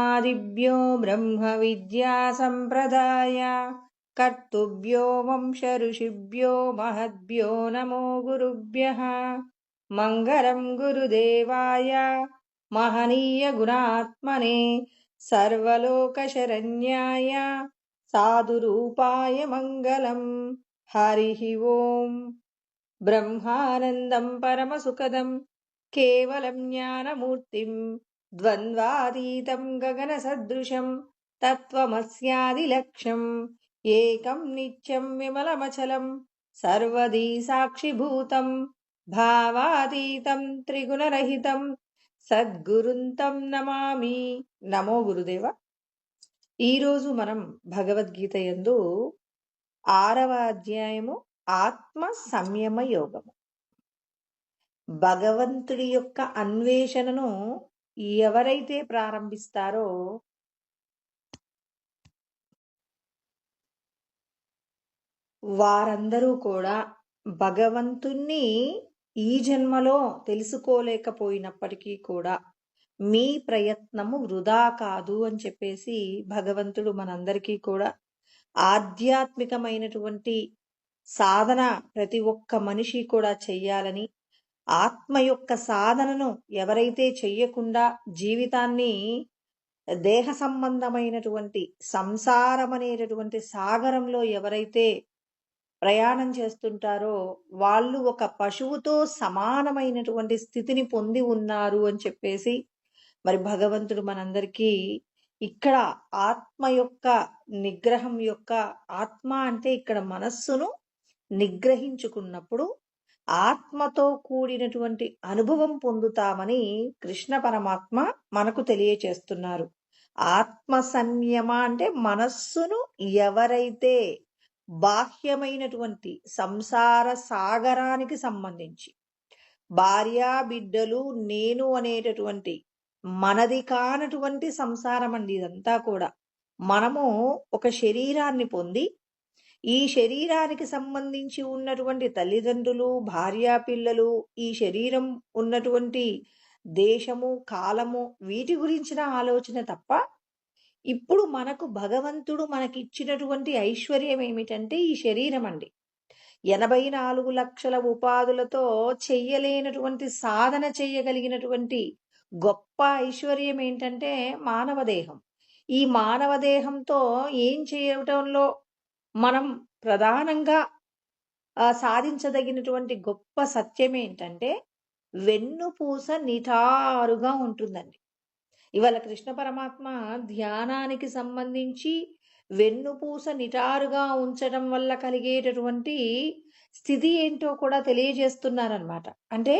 బ్రహ్మాదిభ్యో బ్రహ్మ విద్యా సంప్రదాయ కర్తుభ్యో వంశ ఋషిభ్యో మహద్భ్యో నమో గురుభ్యః. మంగళం గురుదేవాయ మహనీయ గుణాత్మనే సర్వలోకశరణ్యాయ సాధురూపాయ మంగళం. హరి ఓం. బ్రహ్మానందం పరమసుఖదం కేవలం జ్ఞానమూర్తిం ద్వంద్వాతీతం గగన సదృశం తత్వమస్యాదిలక్ష్యం ఏకం నిత్యం విమలమచలం సర్వదీ సాక్షిభూతం భావాతీతం త్రిగుణరహితం సద్గురుంతం నమామి. నమో గురుదేవ. ఈరోజు మనం భగవద్గీత యందు 6వ అధ్యాయము ఆత్మ సంయమ యోగము. భగవంతుడి యొక్క అన్వేషణను ఎవరైతే ప్రారంభిస్తారో వారందరూ కూడా భగవంతుణ్ణి ఈ జన్మలో తెలుసుకోలేకపోయినప్పటికీ కూడా మీ ప్రయత్నము వృధా కాదు అని చెప్పేసి భగవంతుడు మనందరికీ కూడా ఆధ్యాత్మికమైనటువంటి సాధన ప్రతి ఒక్క మనిషి కూడా చెయ్యాలని, ఆత్మ యొక్క సాధనను ఎవరైతే చెయ్యకుండా జీవితాన్ని దేహ సంబంధమైనటువంటి సంసారం అనేటటువంటి సాగరంలో ఎవరైతే ప్రయాణం చేస్తుంటారో వాళ్ళు ఒక పశువుతో సమానమైనటువంటి స్థితిని పొంది ఉన్నారు అని చెప్పేసి మరి భగవంతుడు మనందరికీ ఇక్కడ ఆత్మ యొక్క నిగ్రహం యొక్క, ఆత్మ అంటే ఇక్కడ మనస్సును నిగ్రహించుకున్నప్పుడు ఆత్మతో కూడినటువంటి అనుభవం పొందుతామని కృష్ణ పరమాత్మ మనకు తెలియచేస్తున్నారు. ఆత్మ సంయమ అంటే మనస్సును ఎవరైతే బాహ్యమైనటువంటి సంసార సాగరానికి సంబంధించి భార్యా బిడ్డలు నేను అనేటటువంటి మనది కానటువంటి సంసారం అండి ఇదంతా కూడా. మనము ఒక శరీరాన్ని పొంది ఈ శరీరానికి సంబంధించి ఉన్నటువంటి తల్లిదండ్రులు, భార్యా పిల్లలు, ఈ శరీరం ఉన్నటువంటి దేశము, కాలము, వీటి గురించిన ఆలోచన తప్ప ఇప్పుడు మనకు భగవంతుడు మనకిచ్చినటువంటి ఐశ్వర్యం ఏమిటంటే ఈ శరీరం అండి. 84 లక్షల ఉపాధులతో చెయ్యలేనటువంటి సాధన చెయ్యగలిగినటువంటి గొప్ప ఐశ్వర్యం ఏంటంటే మానవ దేహం. ఈ మానవ దేహంతో ఏం చేయటంలో మనం ప్రధానంగా సాధించదగినటువంటి గొప్ప సత్యం ఏంటంటే వెన్నుపూస నిటారుగా ఉంటుందండి. ఇవాళ కృష్ణ పరమాత్మ ధ్యానానికి సంబంధించి వెన్నుపూస నిటారుగా ఉంచడం వల్ల కలిగేటటువంటి స్థితి ఏంటో కూడా తెలియజేస్తున్నారనమాట. అంటే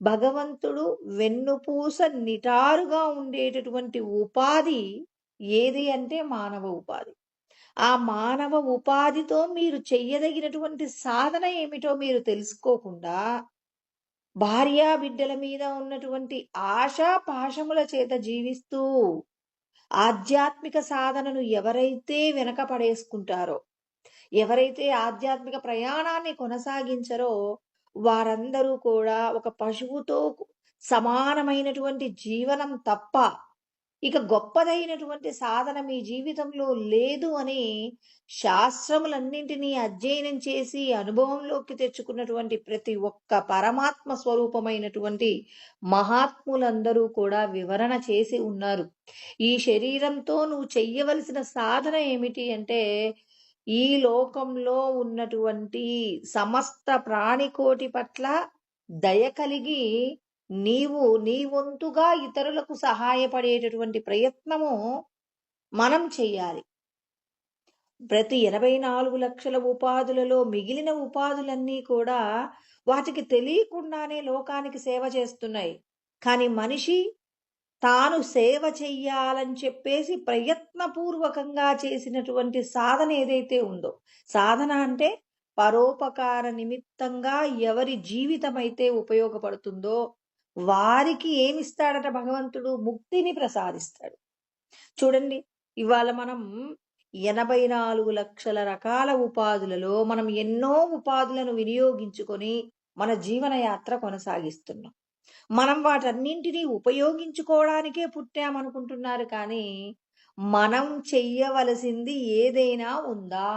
భగవంతుడు వెన్నుపూస నిటారుగా ఉండేటటువంటి ఉపాధి ఏది అంటే మానవ ఉపాధి. ఆ మానవ ఉపాధితో మీరు చెయ్యదగినటువంటి సాధన ఏమిటో మీరు తెలుసుకోకుండా భార్యా బిడ్డల మీద ఉన్నటువంటి ఆశా పాశముల చేత జీవిస్తూ ఆధ్యాత్మిక సాధనను ఎవరైతే వెనక పడేసుకుంటారో, ఎవరైతే ఆధ్యాత్మిక ప్రయాణాన్ని కొనసాగించరో వారందరూ కూడా ఒక పశువుతో సమానమైనటువంటి జీవనం తప్ప ఇక గొప్పదైనటువంటి సాధన మీ జీవితంలో లేదు అని శాస్త్రములన్నింటినీ అధ్యయనం చేసి అనుభవంలోకి తెచ్చుకున్నటువంటి ప్రతి ఒక్క పరమాత్మ స్వరూపమైనటువంటి మహాత్ములందరూ కూడా వివరణ చేసి ఉన్నారు. ఈ శరీరంతో నువ్వు చెయ్యవలసిన సాధన ఏమిటి అంటే ఈ లోకంలో ఉన్నటువంటి సమస్త ప్రాణికోటి పట్ల దయ కలిగి నీవు నీ వంతుగా ఇతరులకు సహాయపడేటటువంటి ప్రయత్నము మనం చెయ్యాలి. ప్రతి 84 లక్షల ఉపాధులలో మిగిలిన ఉపాధులన్నీ కూడా వాటికి తెలియకుండానే లోకానికి సేవ చేస్తున్నాయి. కానీ మనిషి తాను సేవ చెయ్యాలని చెప్పేసి ప్రయత్నపూర్వకంగా చేసినటువంటి సాధన ఏదైతే ఉందో, సాధన అంటే పరోపకార నిమిత్తంగా ఎవరి జీవితం అయితే ఉపయోగపడుతుందో వారికి ఏమిస్తాడట భగవంతుడు? ముక్తిని ప్రసాదిస్తాడు. చూడండి, ఇవాళ మనం 84 లక్షల రకాల ఉపాధులలో మనం ఎన్నో ఉపాధులను వినియోగించుకొని మన జీవన యాత్ర కొనసాగిస్తున్నాం. మనం వాటన్నింటినీ ఉపయోగించుకోవడానికే పుట్టామనుకుంటున్నారు కానీ, మనం చెయ్యవలసింది ఏదైనా ఉందా?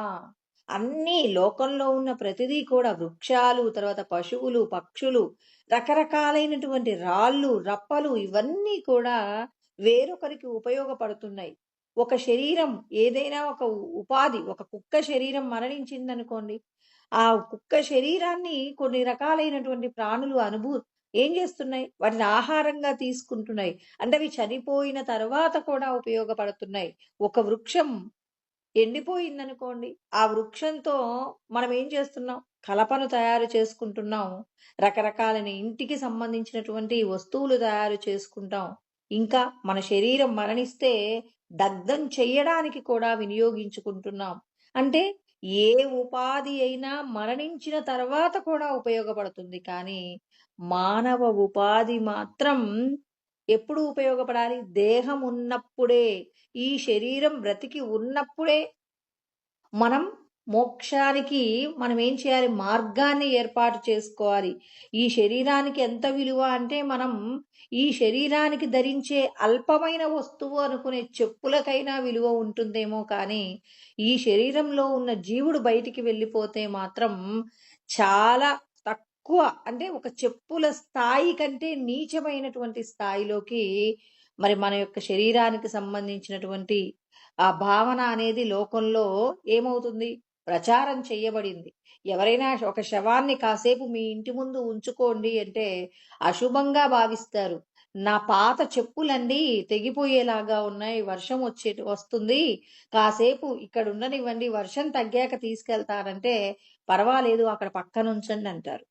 అన్నీ లోకంలో ఉన్న ప్రతిదీ కూడా వృక్షాలు, తర్వాత పశువులు, పక్షులు, రకరకాలైనటువంటి రాళ్ళు, రప్పలు ఇవన్నీ కూడా వేరొకరికి ఉపయోగపడుతున్నాయి. ఒక శరీరం ఏదైనా ఒక ఉపాధి, ఒక కుక్క శరీరం మరణించిందనుకోండి, ఆ కుక్క శరీరాన్ని కొన్ని రకాలైనటువంటి ప్రాణులు ఏం చేస్తున్నాయి? వాటిని ఆహారంగా తీసుకుంటున్నాయి. అంటే అవి చనిపోయిన తర్వాత కూడా ఉపయోగపడుతున్నాయి. ఒక వృక్షం ఎండిపోయిందనుకోండి, ఆ వృక్షంతో మనం ఏం చేస్తున్నాం? కలపను తయారు చేసుకుంటున్నాం. రకరకాలైన ఇంటికి సంబంధించినటువంటి వస్తువులు తయారు చేసుకుంటాం. ఇంకా మన శరీరం మరణిస్తే దగ్ధం చెయ్యడానికి కూడా వినియోగించుకుంటున్నాం. అంటే ఏ ఉపాధి అయినా మరణించిన తర్వాత కూడా ఉపయోగపడుతుంది. కానీ మానవ ఉపాధి మాత్రం ఎప్పుడు ఉపయోగపడాలి? దేహం ఉన్నప్పుడే. ఈ శరీరం బ్రతికి ఉన్నప్పుడే మనం మోక్షానికి మనం ఏం చేయాలి? మార్గాన్ని ఏర్పాటు చేసుకోవాలి. ఈ శరీరానికి ఎంత విలువ అంటే మనం ఈ శరీరానికి ధరించే అల్పమైన వస్తువు అనుకునే చెప్పులకైనా విలువ ఉంటుందేమో కానీ, ఈ శరీరంలో ఉన్న జీవుడు బయటికి వెళ్ళిపోతే మాత్రం చాలా తక్కువ, అంటే ఒక చెప్పుల స్థాయి కంటే నీచమైనటువంటి స్థాయిలోకి మరి మన యొక్క శరీరానికి సంబంధించినటువంటి ఆ భావన అనేది లోకంలో ఏమవుతుంది? ప్రచారం చెయ్యబడింది. ఎవరైనా ఒక శవాన్ని కాసేపు మీ ఇంటి ముందు ఉంచుకోండి అంటే అశుభంగా భావిస్తారు. నా పాత చెప్పులండి తెగిపోయేలాగా ఉన్నాయి. వర్షం వస్తుంది. కాసేపు ఇక్కడ ఉండనివ్వండి. వర్షం తగ్గాక తీసుకెళ్తానంటే పర్వాలేదు అక్కడ పక్కనుంచండి అంటారు.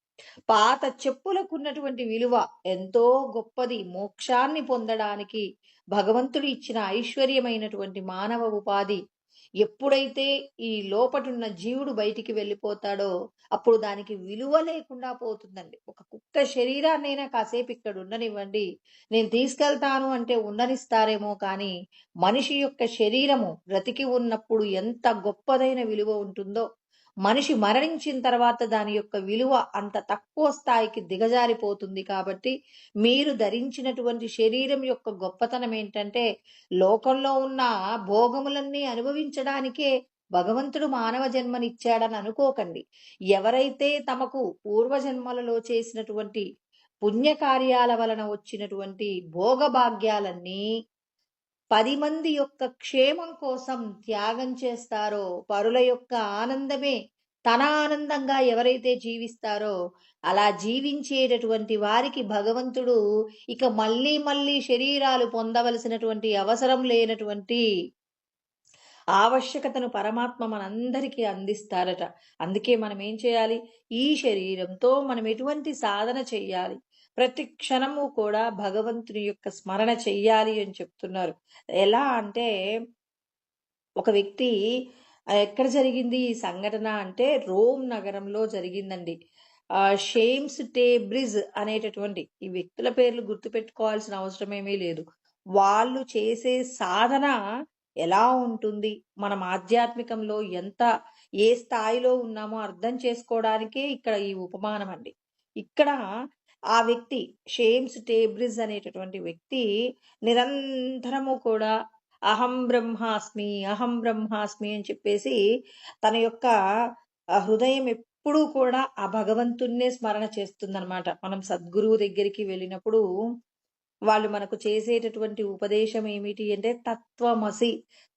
పాత చెప్పులకున్నటువంటి విలువ ఎంతో గొప్పది. మోక్షాన్ని పొందడానికి భగవంతుడు ఇచ్చిన ఐశ్వర్యమైనటువంటి మానవ ఉపాధి. ఎప్పుడైతే ఈ లోపటున్న జీవుడు బయటికి వెళ్ళిపోతాడో అప్పుడు దానికి విలువ లేకుండా పోతుందండి. ఒక కుక్క శరీరాన్నైనా కాసేపు ఇక్కడ ఉండనివ్వండి, నేను తీసుకెళ్తాను అంటే ఉండనిస్తారేమో కానీ మనిషి యొక్క శరీరము బ్రతికి ఉన్నప్పుడు ఎంత గొప్పదైన విలువ ఉంటుందో, మనిషి మరణించిన తర్వాత దాని యొక్క విలువ అంత తక్కువ స్థాయికి దిగజారిపోతుంది. కాబట్టి మీరు ధరించినటువంటి శరీరం యొక్క గొప్పతనం ఏంటంటే, లోకంలో ఉన్న భోగములన్నీ అనుభవించడానికే భగవంతుడు మానవ జన్మనిచ్చాడని అనుకోకండి. ఎవరైతే తమకు పూర్వజన్మలలో చేసినటువంటి పుణ్యకార్యాల వలన వచ్చినటువంటి భోగభాగ్యాలన్నీ 10 మంది యొక్క క్షేమం కోసం త్యాగం చేస్తారో, పరుల యొక్క ఆనందమే తన ఆనందంగా ఎవరైతే జీవిస్తారో, అలా జీవించేటటువంటి వారికి భగవంతుడు ఇక మళ్ళీ మళ్ళీ శరీరాలు పొందవలసినటువంటి అవసరం లేనటువంటి ఆవశ్యకతను పరమాత్మ మనందరికీ అందిస్తారట. అందుకే మనం ఏం చేయాలి? ఈ శరీరంతో మనం ఎటువంటి సాధన చెయ్యాలి? ప్రతి క్షణము కూడా భగవంతుని యొక్క స్మరణ చెయ్యాలి అని చెప్తున్నారు. ఎలా అంటే ఒక వ్యక్తి ఎక్కడ జరిగింది ఈ సంఘటన అంటే రోమ్ నగరంలో జరిగిందండి. షేమ్స్ టేబ్రిజ్ అనేటటువంటి ఈ వ్యక్తుల పేర్లు గుర్తుపెట్టుకోవాల్సిన అవసరం ఏమీ లేదు. వాళ్ళు చేసే సాధన ఎలా ఉంటుంది? మనం ఆధ్యాత్మికంలో ఏ స్థాయిలో ఉన్నామో అర్థం చేసుకోవడానికే ఇక్కడ ఈ ఉపమానం అండి. ఇక్కడ ఆ వ్యక్తి షేమ్స్ టేబ్రిజ్ అనేటటువంటి వ్యక్తి నిరంతరము కూడా అహం బ్రహ్మాస్మి, అహం బ్రహ్మాస్మి అని చెప్పేసి తన యొక్క హృదయం ఎప్పుడూ కూడా ఆ భగవంతున్నే స్మరణ చేస్తుందనమాట. మనం సద్గురువు దగ్గరికి వెళ్ళినప్పుడు వాళ్ళు మనకు చేసేటటువంటి ఉపదేశం ఏమిటి అంటే తత్వమసి.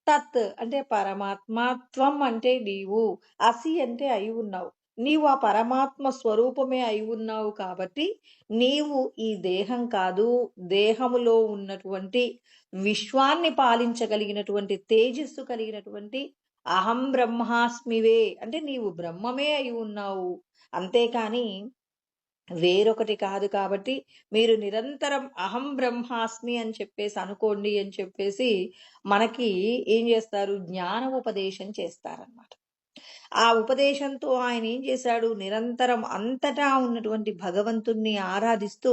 తత్ అంటే పరమాత్మ, త్వం అంటే నీవు, అసి అంటే అయి ఉన్నావు. నీవు ఆ పరమాత్మ స్వరూపమే అయి ఉన్నావు కాబట్టి నీవు ఈ దేహం కాదు, దేహములో ఉన్నటువంటి విశ్వాన్ని పాలించగలిగినటువంటి తేజస్సు కలిగినటువంటి అహం బ్రహ్మాస్మివే, అంటే నీవు బ్రహ్మమే అయి ఉన్నావు. అంతేకాని వేరొకటి కాదు. కాబట్టి మీరు నిరంతరం అహం బ్రహ్మాస్మి అని చెప్పేసి అనుకోండి అని చెప్పేసి మనకి ఏం చేస్తారు? జ్ఞాన ఉపదేశం చేస్తారనమాట. ఆ ఉపదేశంతో ఆయన ఏం చేశాడు? నిరంతరం అంతటా ఉన్నటువంటి భగవంతుణ్ణి ఆరాధిస్తూ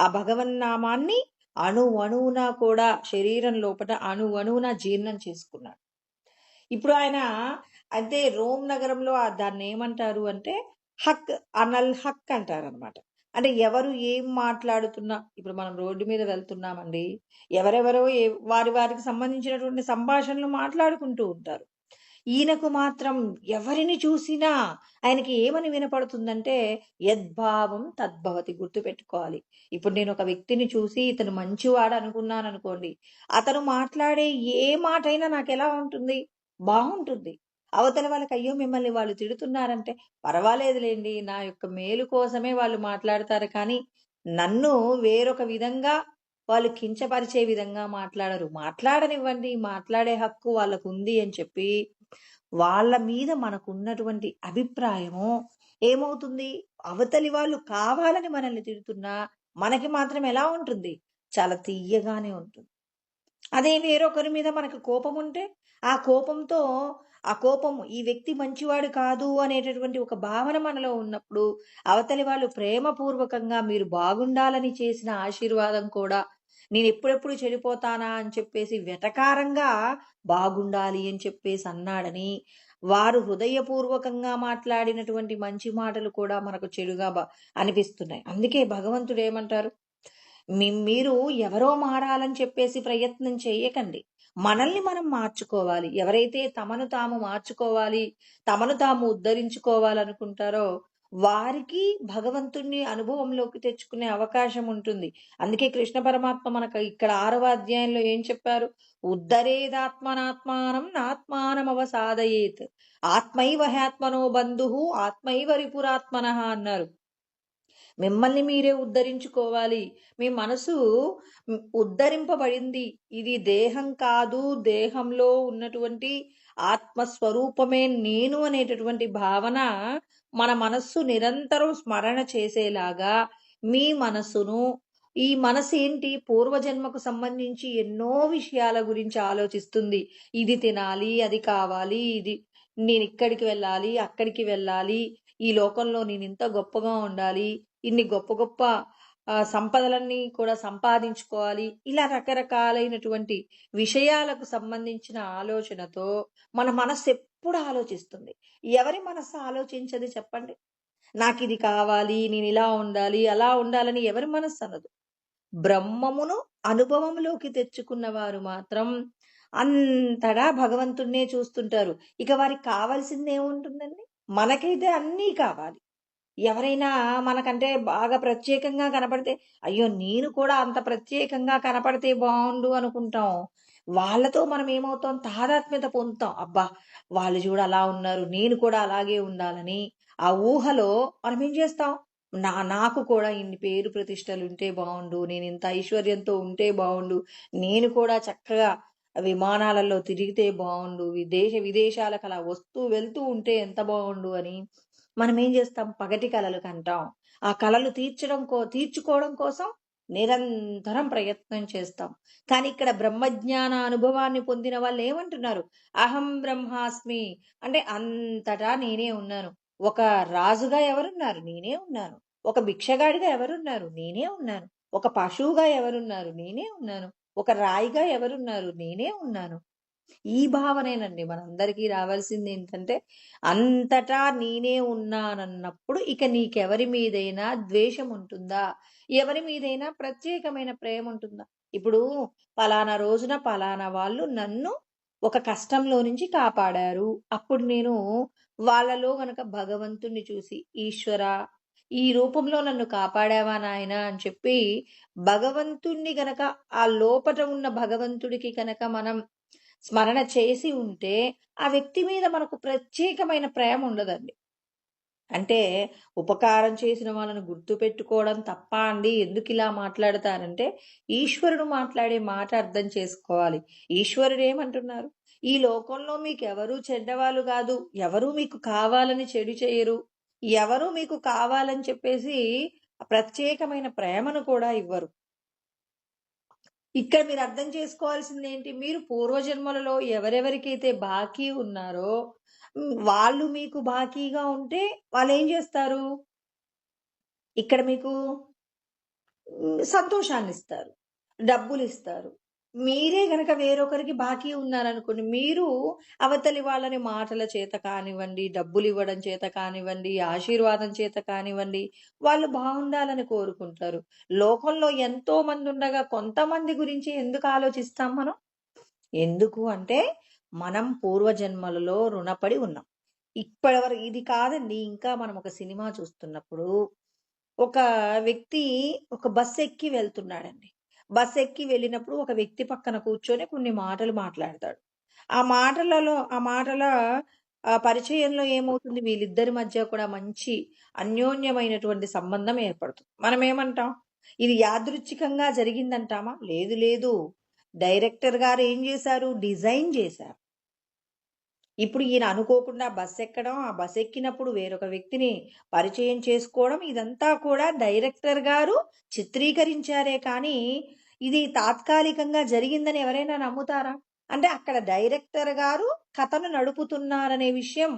ఆ భగవన్నామాన్ని అణువణువున కూడా శరీరం లోపల అణువణువున జీర్ణం చేసుకున్నాడు. ఇప్పుడు ఆయన అంటే రోమ్ నగరంలో దాన్ని ఏమంటారు అంటే హక్, అనల్ హక్ అంటారనమాట. అంటే ఎవరు ఏం మాట్లాడుతున్నా ఇప్పుడు మనం రోడ్డు మీద వెళ్తున్నామండి. ఎవరెవరో వారి వారికి సంబంధించినటువంటి సంభాషణలు మాట్లాడుకుంటూ ఉంటారు. ఈయనకు మాత్రం ఎవరిని చూసినా ఆయనకి ఏమని వినపడుతుందంటే, యద్భావం తద్భవతి, గుర్తుపెట్టుకోవాలి. ఇప్పుడు నేను ఒక వ్యక్తిని చూసి ఇతను మంచివాడు అనుకున్నాననుకోండి, అతను మాట్లాడే ఏ మాటైనా నాకెలా ఉంటుంది? బావుంటుంది. అవతల వాళ్ళకి అయ్యో! మిమ్మల్ని వాళ్ళు తిడుతున్నారంటే, పర్వాలేదులెండి, నా యొక్క మేలు కోసమే వాళ్ళు మాట్లాడతారు కానీ, నన్ను వేరొక విధంగా వాళ్ళు కించపరిచే విధంగా మాట్లాడరు. మాట్లాడనివ్వండి, మాట్లాడే హక్కు వాళ్ళకుంది అని చెప్పి, వాళ్ళ మీద మనకున్నటువంటి అభిప్రాయము ఏమవుతుంది? అవతలి వాళ్ళు కావాలని మనల్ని తిడుతున్నా, మనకి మాత్రం ఎలా ఉంటుంది? చాలా తియ్యగానే ఉంటుంది. అదే వేరొకరి మీద మనకు కోపముంటే, ఆ కోపంతో ఆ కోపము ఈ వ్యక్తి మంచివాడు కాదు అనేటటువంటి ఒక భావన మనలో ఉన్నప్పుడు, అవతలి వాళ్ళు ప్రేమపూర్వకంగా మీరు బాగుండాలని చేసిన ఆశీర్వాదం కూడా, నేనెప్పుడెప్పుడు చెడిపోతానా అని చెప్పేసి వెటకారంగా బాగుండాలి అని చెప్పేసి అన్నాడని, వారు హృదయపూర్వకంగా మాట్లాడినటువంటి మంచి మాటలు కూడా మనకు చెడుగా అనిపిస్తున్నాయి. అందుకే భగవంతుడేమంటారు? మీరు ఎవరో మారాలని చెప్పేసి ప్రయత్నం చేయకండి. మనల్ని మనం మార్చుకోవాలి. ఎవరైతే తమను తాము మార్చుకోవాలి, తమను తాము ఉద్ధరించుకోవాలనుకుంటారో, వారికి భగవంతుడిని అనుభవంలోకి తెచ్చుకునే అవకాశం ఉంటుంది. అందుకే కృష్ణ పరమాత్మ మనకు ఇక్కడ 6వ అధ్యాయంలో ఏం చెప్పారు? ఉద్ధరేదాత్మనాత్మానం నాత్మానమవసాదయేత్. ఆత్మైవ హ్యాత్మనో బంధుః ఆత్మైవ రిపురాత్మనః అన్నారు. మిమ్మల్ని మీరే ఉద్ధరించుకోవాలి. మీ మనసు ఉద్ధరింపబడింది. ఇది దేహం కాదు. దేహంలో ఉన్నటువంటి ఆత్మస్వరూపమే నేను అనేటటువంటి భావన మన మనస్సు నిరంతరం స్మరణ చేసేలాగా మీ మనసును, ఈ మనసేంటి పూర్వజన్మకు సంబంధించి ఎన్నో విషయాల గురించి ఆలోచిస్తుంది. ఇది తినాలి, అది కావాలి, నేనిక్కడికి వెళ్ళాలి, అక్కడికి వెళ్ళాలి, ఈ లోకంలో నేనింత గొప్పగా ఉండాలి, ఇన్ని గొప్ప గొప్ప సంపదలన్నీ కూడా సంపాదించుకోవాలి. ఇలా రకరకాలైనటువంటి విషయాలకు సంబంధించిన ఆలోచనతో మన మనస్సు ఎప్పుడు ఆలోచిస్తుంది. ఎవరి మనస్సు ఆలోచించదు చెప్పండి? నాకిది కావాలి, నేనిలా ఉండాలి, అలా ఉండాలని ఎవరి మనస్సు అనదు. బ్రహ్మమును అనుభవంలోకి తెచ్చుకున్న వారు మాత్రం అంతటా భగవంతుడినే చూస్తుంటారు. ఇక వారికి కావాల్సిందేముంటుందండి? మనకైతే అన్నీ కావాలి. ఎవరైనా మనకంటే బాగా ప్రత్యేకంగా కనపడితే, అయ్యో! నేను కూడా అంత ప్రత్యేకంగా కనపడితే బావుండు అనుకుంటాం. వాళ్ళతో మనం ఏమవుతాం? తాదాత్మ్యత పొందుతాం. అబ్బా! వాళ్ళు చూడు అలా ఉన్నారు, నేను కూడా అలాగే ఉండాలని. ఆ ఊహలో మనమేం చేస్తాం? నాకు కూడా ఇన్ని పేరు ప్రతిష్టలుంటే బావుండు, నేనింత ఐశ్వర్యంతో ఉంటే బావుండు, నేను కూడా చక్కగా విమానాలలో తిరిగితే బావుండు, విదేశాలకు అలా వస్తూ వెళ్తూ ఉంటే ఎంత బావుండు అని మనమేం జేస్తాం? పగటి కలలు కంటాం. ఆ కలలు తీర్చుకోవడం కోసం నిరంతరం ప్రయత్నం చేస్తాం. కానీ ఇక్కడ బ్రహ్మజ్ఞాన అనుభవాన్ని పొందిన వాళ్ళేమంటున్నారు? అహం బ్రహ్మాస్మి, అంటే అంతటా నేనే ఉన్నాను. ఒక రాజుగా ఎవరున్నారు? నేనే ఉన్నాను. ఒక భిక్షగాడిగా ఎవరున్నారు? నేనే ఉన్నాను. ఒక పశువుగా ఎవరున్నారు? నేనే ఉన్నాను. ఒక రాయిగా ఎవరున్నారు? నేనే ఉన్నాను. ఈ భావనేనండి మనందరికీ రావాల్సిందేంటంటే, అంతటా నేనే ఉన్నానన్నప్పుడు ఇక నీకెవరి మీదైనా ద్వేషముంటుందా? ఎవరి మీదైనా ప్రత్యేకమైన ప్రేముంటుందా? ఇప్పుడు పలానా రోజున పలానా వాళ్ళు నన్ను ఒక కష్టంలో నుంచి కాపాడారు. అప్పుడు నేను వాళ్ళలో గనక భగవంతుడిని చూసి, ఈశ్వరా! ఈ రూపంలో నన్ను కాపాడావా నాయనా అని చెప్పి, భగవంతుడిని గనక ఆ లోపట ఉన్న భగవంతుడికి గనక మనం స్మరణ చేసి ఉంటే, ఆ వ్యక్తి మీద మనకు ప్రత్యేకమైన ప్రేమ ఉండదండి. అంటే ఉపకారం చేసిన వాళ్ళని గుర్తుపెట్టుకోవడం తప్పా అండి? ఎందుకిలా మాట్లాడతారంటే, ఈశ్వరుడు మాట్లాడే మాట అర్థం చేసుకోవాలి. ఈశ్వరుడేమంటున్నారు? ఈ లోకంలో మీకెవరూ చెడ్డవాళ్ళు గాదు. ఎవరూ మీకు కావాలని చెడు చేయరు. ఎవరు మీకు కావాలని చెప్పేసి ప్రత్యేకమైన ప్రేమను కూడా ఇవ్వరు. ఇక్కడ మీరు అర్థం చేసుకోవాల్సిందేంటి? మీరు పూర్వజన్మలలో ఎవరెవరికైతే బాకీ ఉన్నారో, వాళ్ళు మీకు బాకీగా ఉంటే వాళ్ళేం జేస్తారు? ఇక్కడ మీకు సంతోషాన్నిస్తారు. డబ్బులిస్తారు. మీరే గనక వేరొకరికి బాకీ ఉన్నారనుకోండి, మీరు అవతలి వాళ్ళని మాటల చేత కానివ్వండి, డబ్బులివ్వడం చేత కానివ్వండి, ఆశీర్వాదం చేత కానివ్వండి, వాళ్ళు బావుండాలని కోరుకుంటారు. లోకంలో ఎంతో మందుండగా కొంతమంది గురించి ఎందుకు ఆలోచిస్తాం మనం? ఎందుకు అంటే, మనం పూర్వజన్మలలో రుణపడి ఉన్నాం. ఇప్పటివరకు ఇది కాదండి, ఇంకా మనం ఒక సినిమా చూస్తున్నప్పుడు, ఒక వ్యక్తి ఒక బస్సెక్కి వెళ్తున్నాడండి. బస్సెక్కి వెళ్ళినప్పుడు ఒక వ్యక్తి పక్కన కూర్చొని కొన్ని మాటలు మాట్లాడతాడు. ఆ మాటల పరిచయంలో ఏమవుతుంది, వీళ్ళిద్దరి మధ్య కూడా మంచి అన్యోన్యమైనటువంటి సంబంధం ఏర్పడుతుంది. మనమేమంటాం? ఇది యాదృచ్ఛికంగా జరిగిందంటామా? లేదు లేదు. డైరెక్టర్ గారు ఏం జేశారు? డిజైన్ జేశారు. ఇప్పుడు ఈయన అనుకోకుండా బస్సెక్కడం, ఆ బస్సెక్కినప్పుడు వేరొక వ్యక్తిని పరిచయం చేసుకోవడం, ఇదంతా కూడా డైరెక్టర్ గారు చిత్రీకరించారే కానీ, ఇది తాత్కాలికంగా జరిగిందని ఎవరైనా నమ్ముతారా? అంటే అక్కడ డైరెక్టర్ గారు కథను నడుపుతున్నారనే విషయం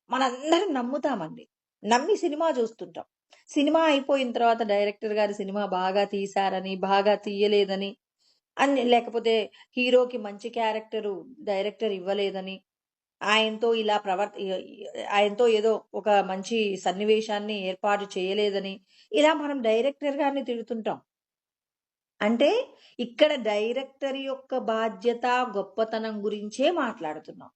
మనందరం నమ్ముతామండి. నమ్మి సినిమా జూస్తుంటాం. సినిమా అయిపోయిన తర్వాత డైరెక్టర్ గారు సినిమా బాగా తీశారని, బాగా తీయలేదని, లేకపోతే హీరోకి మంచి క్యారెక్టరు డైరెక్టర్ ఇవ్వలేదని, ఆయనతో ఇలా ఆయనతో ఏదో ఒక మంచి సన్నివేశాన్ని ఏర్పాటు చేయలేదని, ఇలా మనం డైరెక్టర్ గారిని తిడుతుంటాం. అంటే ఇక్కడ డైరెక్టర్ యొక్క బాధ్యత, గొప్పతనం గురించే మాట్లాడుతున్నాం.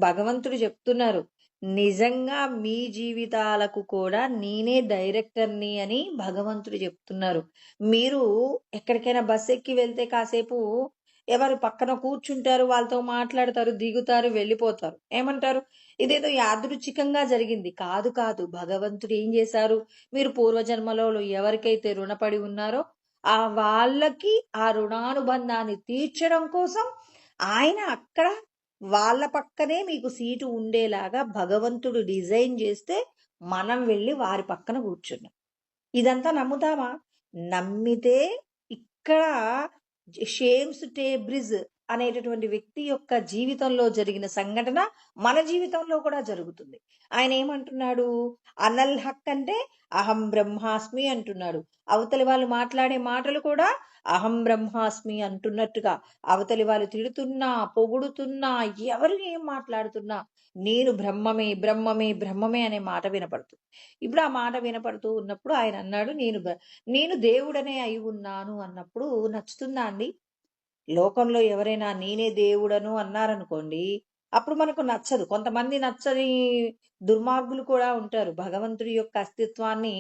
భగవంతుడు చెప్తున్నారు, నిజంగా మీ జీవితాలకు కూడా నేనే డైరెక్టర్‌ని అని భగవంతుడు చెప్తున్నారు. మీరు ఎక్కడికైనా బస్సెక్కి వెళ్తే కాసేపు ఎవరు పక్కన కూర్చుంటారు, వాళ్ళతో మాట్లాడతారు, దిగుతారు, వెళ్ళిపోతారు. ఏమంటారు? ఇదేదో యాదృచ్ఛికంగా జరిగింది. కాదు కాదు. భగవంతుడు ఏం చేశారు? మీరు పూర్వజన్మలో ఎవరికైతే రుణపడి ఉన్నారో వాళ్ళకి ఆ రుణానుబంధాన్ని తీర్చడం కోసం ఆయన అక్కడ వాళ్ళ పక్కనే మీకు సీటు ఉండేలాగా భగవంతుడు డిజైన్ చేస్తే మనం వెళ్లి వారి పక్కన కూర్చున్నాం. ఇదంతా నమ్ముతామా? నమ్మితే ఇక్కడ షేమ్స్ టేబ్రిజ్ అనేటటువంటి వ్యక్తి యొక్క జీవితంలో జరిగిన సంఘటన మన జీవితంలో కూడా జరుగుతుంది. ఆయన ఏమంటున్నాడు? అనల్ హక్ అంటే అహం బ్రహ్మాస్మి అంటున్నాడు. అవతలి వాళ్ళు మాట్లాడే మాటలు కూడా అహం బ్రహ్మాస్మి అంటున్నట్టుగా, అవతలి వాళ్ళు తిడుతున్నా, పొగుడుతున్నా, ఎవరు ఏం మాట్లాడుతున్నా నేను బ్రహ్మమే, బ్రహ్మమే, బ్రహ్మమే అనే మాట వినపడుతుంది. ఇప్పుడు ఆ మాట వినపడుతూ ఉన్నప్పుడు ఆయన అన్నాడు, నేను దేవుడనే అయి ఉన్నాను అన్నప్పుడు నచ్చుతుందా అండి? లోకంలో ఎవరైనా నేనే దేవుడను అన్నారనుకోండి, అప్పుడు మనకు నచ్చదు. కొంతమంది నచ్చని దుర్మార్గులు కూడా ఉంటారు. భగవంతుడి యొక్క అస్తిత్వాన్ని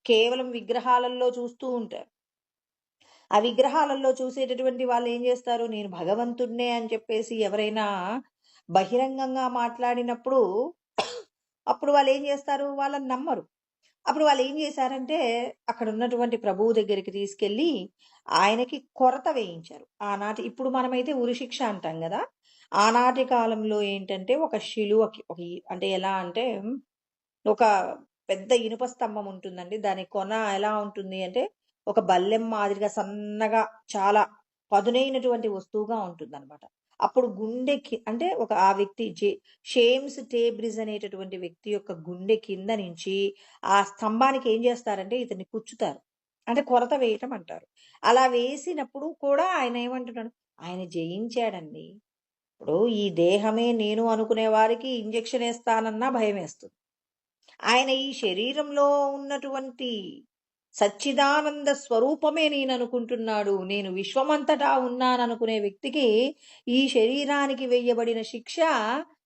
కేవలం విగ్రహాలలో చూస్తూ ఉంటారు. ఆ విగ్రహాలలో చూసేటటువంటి వాళ్ళు ఏం చేస్తారు? నేను భగవంతుడినే అని చెప్పేసి ఎవరైనా బహిరంగంగా మాట్లాడినప్పుడు అప్పుడు వాళ్ళు ఏం చేస్తారు? వాళ్ళని నమ్మరు. అప్పుడు వాళ్ళు ఏం చేశారంటే, అక్కడ ఉన్నటువంటి ప్రభువు దగ్గరికి తీసుకెళ్ళి ఆయనకి కొరత వేయించారు. ఇప్పుడు మనమైతే ఉరిశిక్ష అంటాం గదా! ఆనాటి కాలంలో ఏంటంటే ఒక శిలువకి అంటే ఎలా అంటే ఒక పెద్ద ఇనుప స్తంభం ఉంటుందండి. దాని కొన ఎలా ఉంటుంది అంటే, ఒక బల్లెం మాదిరిగా సన్నగా చాలా పదునైనటువంటి వస్తువుగా ఉంటుందన్నమాట. అప్పుడు గుండెకి అంటే ఆ వ్యక్తి షేమ్స్ టేబ్రిజ్ అనేటటువంటి వ్యక్తి యొక్క గుండె కింద నుంచి ఆ స్తంభానికి ఏం చేస్తారంటే ఇతన్ని కుచ్చుతారు. అంటే కొరత వేయటం అంటారు. అలా వేసినప్పుడు కూడా ఆయన ఏమంటున్నాడు? ఆయన జయించాడండి. ఇప్పుడు ఈ దేహమే నేను అనుకునే వారికి ఇంజెక్షన్ ఏస్తానన్నా భయమేస్తుంది. ఆయన ఈ శరీరంలో ఉన్నటువంటి సచ్చిదానంద స్వరూపమే నేననుకుంటున్నాడు. నేను విశ్వమంతటా ఉన్నాననుకునే వ్యక్తికి ఈ శరీరానికి వెయ్యబడిన శిక్ష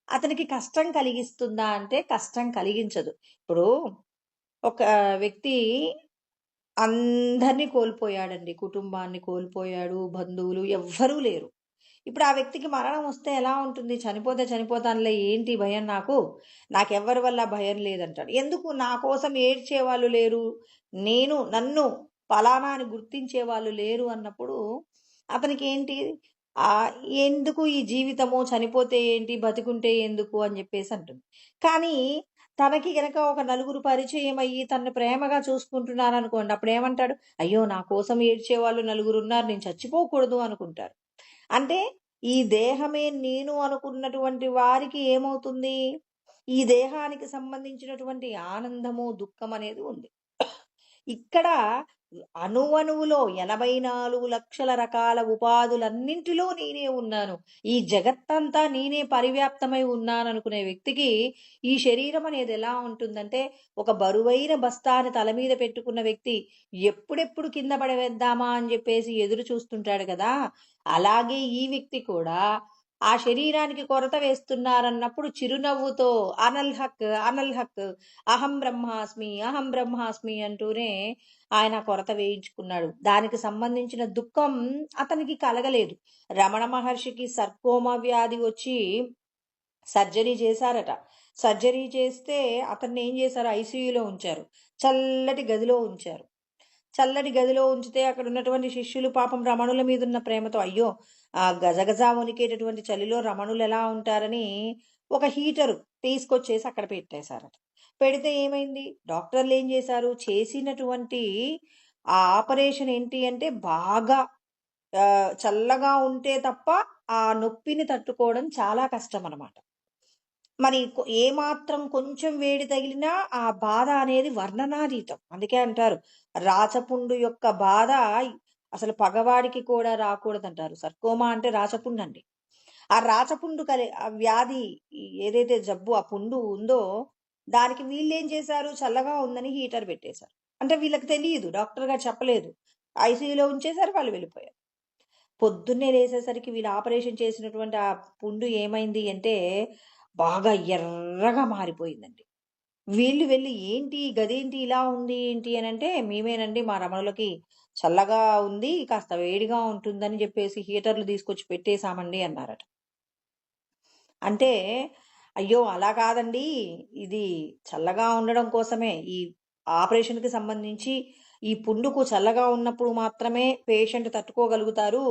అతనికి కష్టం కలిగిస్తుందా అంటే కష్టం కలిగించదు. ఇప్పుడు ఒక వ్యక్తి అందరిని కోల్పోయాడండి. కుటుంబాన్ని కోల్పోయాడు, బంధువులు ఎవ్వరూ లేరు. ఇప్పుడు ఆ వ్యక్తికి మరణం వస్తే ఎలా ఉంటుంది? చనిపోతే చనిపోతానులే, ఏంటి భయం నాకు? నాకెవ్వరి వల్ల భయం లేదంటాడు. ఎందుకు? నా కోసం ఏడ్చేవాళ్ళు లేరు. నన్ను పలానా అని గుర్తించేవాళ్ళు లేరు అన్నప్పుడు అతనికేంటి? ఎందుకు ఈ జీవితము? చనిపోతే ఏంటి? బతికుంటే ఎందుకు? అని జెప్పేసి అంటుంది. కానీ తనకి గనక ఒక నలుగురు పరిచయం అయ్యి తనని ప్రేమగా చూసుకుంటున్నారనుకోండి, అప్పుడేమంటాడు? అయ్యో! నా కోసం ఏడ్చేవాళ్ళు నలుగురున్నారు. నేను చచ్చిపోకూడదు అనుకుంటారు. అంటే ఈ దేహమే నేను అనుకున్నటువంటి వారికి ఏమవుతుంది? ఈ దేహానికి సంబంధించినటువంటి ఆనందము, దుఃఖం అనేది ఉంది. ఇక్కడ అణువణువులో 84 లక్షల రకాల ఉపాధులన్నింటిలో నేనే ఉన్నాను. ఈ జగత్తంతా నేనే పరివ్యాప్తమై ఉన్నాననుకునే వ్యక్తికి ఈ శరీరం అనేది ఎలా ఉంటుందంటే, ఒక బరువైన బస్తాని తల మీద పెట్టుకున్న వ్యక్తి ఎప్పుడెప్పుడు కింద పడవేద్దామా అని జెప్పేసి ఎదురు చూస్తుంటాడు గదా! అలాగే ఈ వ్యక్తి కూడా ఆ శరీరానికి కొరత వేస్తున్నారన్నప్పుడు చిరునవ్వుతో అనల్ హక్, అనల్ హక్, అహం బ్రహ్మాస్మి, అహం బ్రహ్మాస్మి అంటూనే ఆయన కొరత వేయించుకున్నాడు. దానికి సంబంధించిన దుఃఖం అతనికి కలగలేదు. రమణ మహర్షికి సర్కోమా వ్యాధి వచ్చి సర్జరీ చేశారట. సర్జరీ చేస్తే అతన్నేం చేశారు, ఐసీయూలో ఉంచారు. చల్లటి గదిలో ఉంచారు. చల్లటి గదిలో ఉంచితే అక్కడున్నటువంటి శిష్యులు పాపం రమణుల మీదున్న ప్రేమతో అయ్యో! గజగజ వణికేటటువంటి చలిలో రమణులెలా ఉంటారని ఒక హీటరు తీసుకొచ్చేసి అక్కడ పెట్టేశారట. పెడితే ఏమైంది? డాక్టర్లేం జేశారు? చేసినటువంటి ఆ ఆపరేషన్ ఏంటి అంటే బాగా చల్లగా ఉంటే తప్ప ఆ నొప్పిని తట్టుకోవడం చాలా కష్టమనమాట. మరి ఏమాత్రం కొంచెం వేడి తగిలినా ఆ బాధ అనేది వర్ణనాతీతం. అందుకే అంటారు రాచపుండు యొక్క బాధ అసలు పగవాడికి కూడా రాకూడదంటారు. సర్కోమా అంటే రాచపుండండి. ఆ రాచపుండు ఆ వ్యాధి ఏదైతే జబ్బు ఆ పుండు ఉందో దానికి వీళ్ళేం చేశారు, చల్లగా ఉందని హీటర్ పెట్టేశారు. అంటే వీళ్ళకి తెలీదు. డాక్టర్ గారు చెప్పలేదు. ఐసీయూలో ఉంచేశారు. వాళ్ళు వెళ్ళిపోయారు. పొద్దున్నే లేసేసరికి వీళ్ళు ఆపరేషన్ చేసినటువంటి ఆ పుండు ఏమైంది అంటే బాగా ఎర్రగా మారిపోయిందండి. వీళ్ళు వెళ్లి ఏంటి గదేంటి ఇలా ఉంది ఏంటి అనంటే, మేమేనండి మా రమణులకి చల్లగా ఉంది, కాస్త వేడిగా ఉంటుందని చెప్పేసి హీటర్లు తీసుకొచ్చి పెట్టేశామండి అన్నారట. అంటే అయ్యో! అలా కాదండి. ఇది చల్లగా ఉండడం కోసమే ఈ ఆపరేషన్‌కి సంబంధించి ఈ పుండుకు చల్లగా ఉన్నప్పుడు మాత్రమే పేషెంట్ తట్టుకోగలుగుతారు.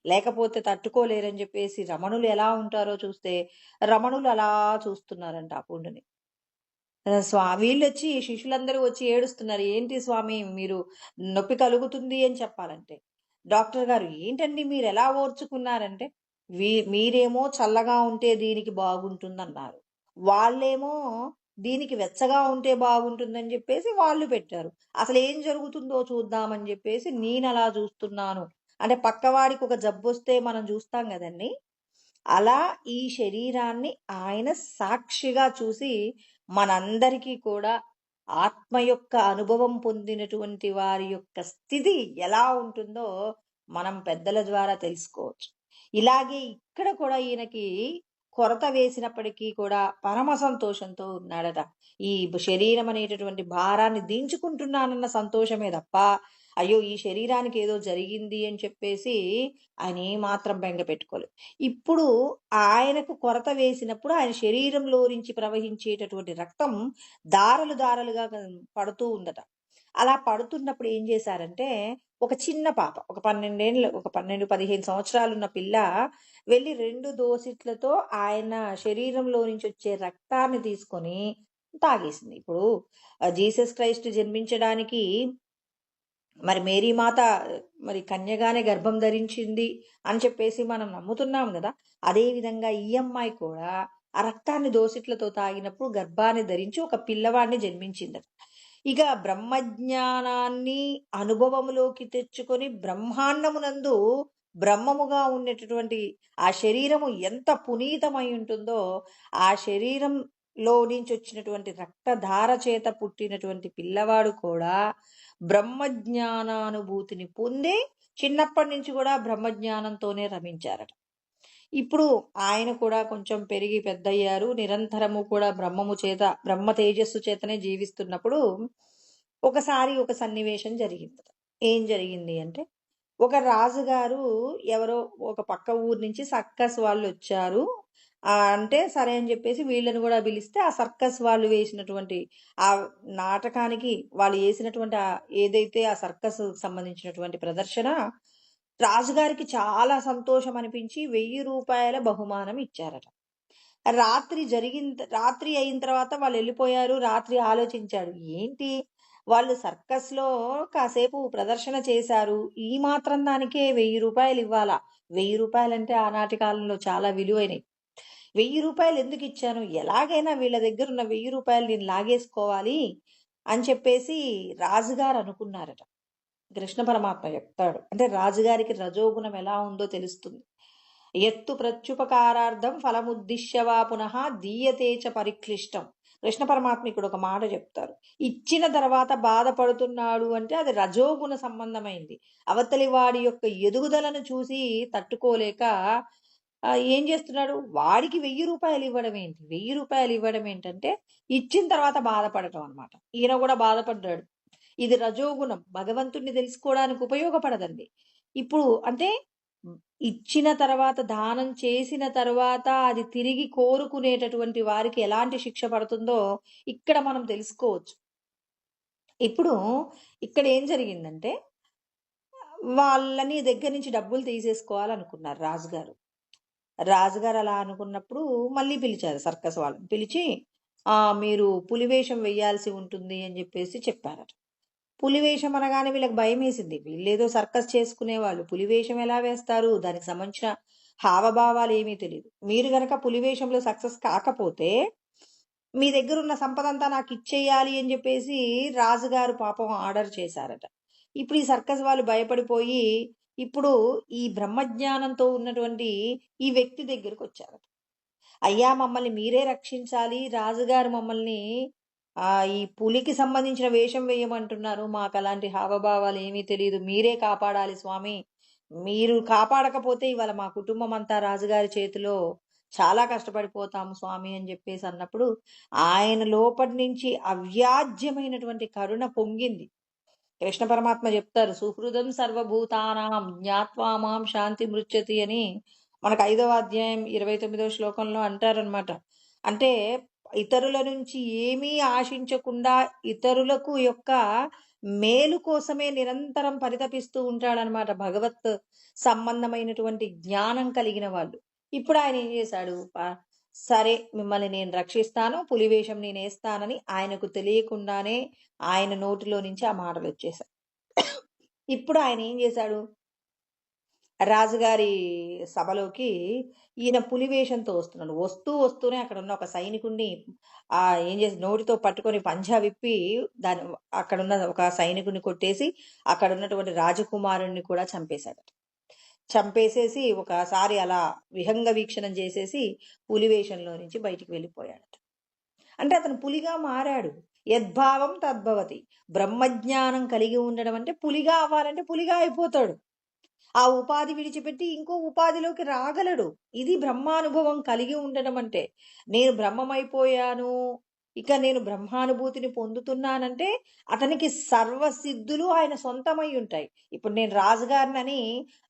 లేకపోతే తట్టుకోలేరని జెప్పేసి రమణులు ఎలా ఉంటారో చూస్తే, రమణులు అలా చూస్తున్నారంట ఆ పుండుని. వీళ్ళొచ్చి శిష్యులందరూ వచ్చి ఏడుస్తున్నారు. "ఏంటి స్వామి మీరు నొప్పి కలుగుతుంది" అని చెప్పాలంటే. డాక్టర్ గారు "ఏంటండి మీరెలా ఓర్చుకున్నారంటే" మీరేమో చల్లగా ఉంటే దీనికి బాగుంటుందన్నారు. వాళ్ళేమో దీనికి వెచ్చగా ఉంటే బాగుంటుందని జెప్పేసి వాళ్ళు పెట్టారు. అసలేం జరుగుతుందో చూద్దామని జెప్పేసి నేనలా జూస్తున్నాను. అంటే పక్కవాడికి ఒక జబ్బొస్తే మనం జూస్తాం గదండీ! అలా ఈ శరీరాన్ని ఆయన సాక్షిగా చూసి మనందరికీ కూడా ఆత్మ యొక్క అనుభవం పొందినటువంటి వారి యొక్క స్థితి ఎలా ఉంటుందో మనం పెద్దల ద్వారా తెలుసుకోవచ్చు. ఇలాగే ఇక్కడ కూడా ఈయనకి కొరత వేసినప్పటికీ కూడా పరమ సంతోషంతో ఉన్నాడట. ఈ శరీరం అనేటటువంటి భారాన్ని దించుకుంటున్నానన్న సంతోషమే తప్ప అయ్యో! ఈ శరీరానికి ఏదో జరిగింది అని చెప్పేసి ఆయన ఏమాత్రం బెంగ పెట్టుకోలేదు. ఇప్పుడు ఆయనకు కొరత వేసినప్పుడు ఆయన శరీరంలో నుంచి ప్రవహించేటటువంటి రక్తం దారలు దారలుగా పడుతూ ఉందట. అలా పడుతున్నప్పుడు ఏం చేశారంటే, ఒక చిన్న పాప ఒక 12, 15 సంవత్సరాలున్న పిల్ల వెళ్లి 2 దోసిట్లతో ఆయన శరీరంలో నుంచి వచ్చే రక్తాన్ని తీసుకొని తాగేసింది. ఇప్పుడు జీసస్ క్రైస్ట్ జన్మించడానికి మరి మేరీ మాత మరి కన్యగానే గర్భం ధరించింది అని చెప్పేసి మనం నమ్ముతున్నాం గదా! అదే విధంగా ఈ అమ్మాయి కూడా ఆ రక్తాన్ని దోసిట్లతో తాగినప్పుడు గర్భాన్ని ధరించి ఒక పిల్లవాడిని జన్మించిందట. ఇక బ్రహ్మజ్ఞానాన్ని అనుభవములోకి తెచ్చుకొని బ్రహ్మాండమునందు బ్రహ్మముగా ఉండేటటువంటి ఆ శరీరము ఎంత పునీతమై ఉంటుందో, ఆ శరీరంలో నుంచి వచ్చినటువంటి రక్తధార చేత పుట్టినటువంటి పిల్లవాడు కూడా బ్రహ్మజ్ఞానానుభూతిని పొందే చిన్నప్పటి నుంచి కూడా బ్రహ్మజ్ఞానంతోనే రమించారట. ఇప్పుడు ఆయన కూడా కొంచెం పెరిగి పెద్దయ్యారు. నిరంతరము కూడా బ్రహ్మము చేత, బ్రహ్మ తేజస్సు చేతనే జీవిస్తున్నప్పుడు ఒకసారి ఒక సన్నివేశం జరిగిందట. ఏం జరిగింది అంటే, ఒక రాజుగారు ఎవరో ఒక పక్క ఊరు నుంచి సర్కస్ వాళ్ళొచ్చారు. అంటే సరే అని జెప్పేసి వీళ్ళని గూడా పిలిస్తే, ఆ సర్కస్ వాళ్ళు వేసినటువంటి ఆ నాటకానికి వాళ్ళు ఏసినటువంటి ఏదైతే ఆ సర్కస్‌కి సంబంధించినటువంటి ప్రదర్శన రాజుగారికి చాలా సంతోషం అనిపించి రూ. 1000 బహుమానం ఇచ్చారట. రాత్రి అయిన తర్వాత వాళ్ళెళ్ళిపోయారు. రాత్రి ఆలోచించాడు. ఏంటి వాళ్ళు సర్కస్‌లో కాసేపు ప్రదర్శన చేశారు. ఈ మాత్రం దానికే రూ. 1000 ఇవ్వాలా? రూ. 1000 అంటే ఆనాటి కాలంలో చాలా విలువైనయి. రూ. 1000 ఎందుకిచ్చాను? ఎలాగైనా వీళ్ళ దగ్గరున్న రూ. 1000 నేను లాగేసుకోవాలి అని చెప్పేసి రాజుగారు అనుకున్నారట. కృష్ణ పరమాత్మ చెప్తాడు. అంటే రాజుగారికి రజోగుణం ఎలా ఉందో తెలుస్తుంది. ఎత్తు ప్రత్యుపకారార్థం ఫలముద్దిశ్య వా పునః దీయతే చ పరిక్లిష్టం. కృష్ణ పరమాత్మ ఇక్కడ ఒక మాట చెప్తారు. ఇచ్చిన తర్వాత బాధపడుతున్నాడు అంటే అది రజోగుణ సంబంధమైంది. అవతలి వాడి యొక్క ఎదుగుదలను చూసి తట్టుకోలేక ఏం చేస్తున్నాడు, వాడికి 1000 రూపాయలు ఇవ్వడం ఏంటి, 1000 రూపాయలు ఇవ్వడం ఏంటంటే ఇచ్చిన తర్వాత బాధపడటం అనమాట. ఈయన కూడా బాధపడ్డాడు. ఇది రజోగుణం, భగవంతుణ్ణి తెలుసుకోవడానికి ఉపయోగపడదండి. ఇప్పుడు అంటే ఇచ్చిన తర్వాత, దానం చేసిన తర్వాత అది తిరిగి కోరుకునేటటువంటి వారికి ఎలాంటి శిక్ష పడుతుందో ఇక్కడ మనం తెలుసుకోవచ్చు. ఇప్పుడు ఇక్కడ ఏం జరిగిందంటే వాళ్ళని దగ్గర నుంచి డబ్బులు తీసేసుకోవాలనుకున్నారు రాజుగారు. రాజుగారు అలా అనుకున్నప్పుడు మళ్ళీ పిలిచారు సర్కస్ వాళ్ళని. పిలిచి మీరు పులివేషం వెయ్యాల్సి ఉంటుంది అని చెప్పేసి చెప్పారట. పులివేషం అనగానే వీళ్ళకి భయం వేసింది. వీళ్ళేదో సర్కస్ చేసుకునేవాళ్ళు, పులివేషం ఎలా వేస్తారు, దానికి సంబంధించిన హావభావాలు ఏమీ తెలియదు. మీరు గనక పులివేషంలో సక్సెస్ కాకపోతే మీ దగ్గర ఉన్న సంపద అంతా నాకు ఇచ్చేయాలి అని చెప్పేసి రాజుగారు పాపం ఆర్డర్ చేశారట. ఇప్పుడు ఈ సర్కస్ వాళ్ళు భయపడిపోయి ఇప్పుడు ఈ బ్రహ్మజ్ఞానంతో ఉన్నటువంటి ఈ వ్యక్తి దగ్గరకు వచ్చారట. అయ్యా, మమ్మల్ని మీరే రక్షించాలి, రాజుగారు మమ్మల్ని ఈ పులికి సంబంధించిన వేషం వేయమంటున్నారు, మాకు అలాంటి హావభావాలు ఏమీ తెలియదు, మీరే కాపాడాలి స్వామి, మీరు కాపాడకపోతే ఇవాళ మా కుటుంబం అంతా రాజుగారి చేతిలో చాలా కష్టపడిపోతాము స్వామి అని చెప్పేసి అన్నప్పుడు ఆయన లోపటి నుంచి అవ్యాజ్యమైనటువంటి కరుణ పొంగింది. కృష్ణ పరమాత్మ చెప్తారు, సుహృదం సర్వభూతానాం జ్ఞాత్వా మాం శాంతి మృచ్చతి అని మనకు 5వ అధ్యాయం 29వ శ్లోకంలో అంటారనమాట. అంటే ఇతరుల నుంచి ఏమీ ఆశించకుండా ఇతరులకు యొక్క మేలు కోసమే నిరంతరం పరితపిస్తూ ఉంటాడనమాట భగవత్ సంబంధమైనటువంటి జ్ఞానం కలిగిన వాళ్ళు. ఇప్పుడు ఆయన ఏం చేశాడు, సరే మిమ్మల్ని నేను రక్షిస్తాను, పులివేషం నేను వేస్తానని ఆయనకు తెలియకుండానే ఆయన నోటిలో నుంచి ఆ మాటలు వచ్చేసాయి. ఇప్పుడు ఆయన ఏం చేశాడు, రాజుగారి సభలోకి ఈయన పులివేషంతో వస్తున్నాడు. వస్తూనే అక్కడ ఉన్న ఒక సైనికుడిని ఏం చేసి నోటితో పట్టుకొని పంజా విప్పి దాని అక్కడున్న ఒక సైనికుడిని కొట్టేసి అక్కడ ఉన్నటువంటి రాజకుమారుణ్ణి కూడా చంపేశాడట. చంపేసేసి ఒకసారి అలా విహంగ వీక్షణం చేసేసి పులివేషంలో నుంచి బయటికి వెళ్ళిపోయాడట. అంటే అతను పులిగా మారాడు. యద్భావం తద్భవతి. బ్రహ్మజ్ఞానం కలిగి ఉండడం అంటే పులిగా అవ్వాలంటే పులిగా అయిపోతాడు. ఆ ఉపాధి విడిచిపెట్టి ఇంకో ఉపాధిలోకి రాగలడు. ఇది బ్రహ్మానుభవం కలిగి ఉండడం అంటే. నేను బ్రహ్మమైపోయాను, ఇక నేను బ్రహ్మానుభూతిని పొందుతున్నానంటే అతనికి సర్వసిద్ధులు ఆయన సొంతమై ఉంటాయి. ఇప్పుడు నేను రాజుగారినని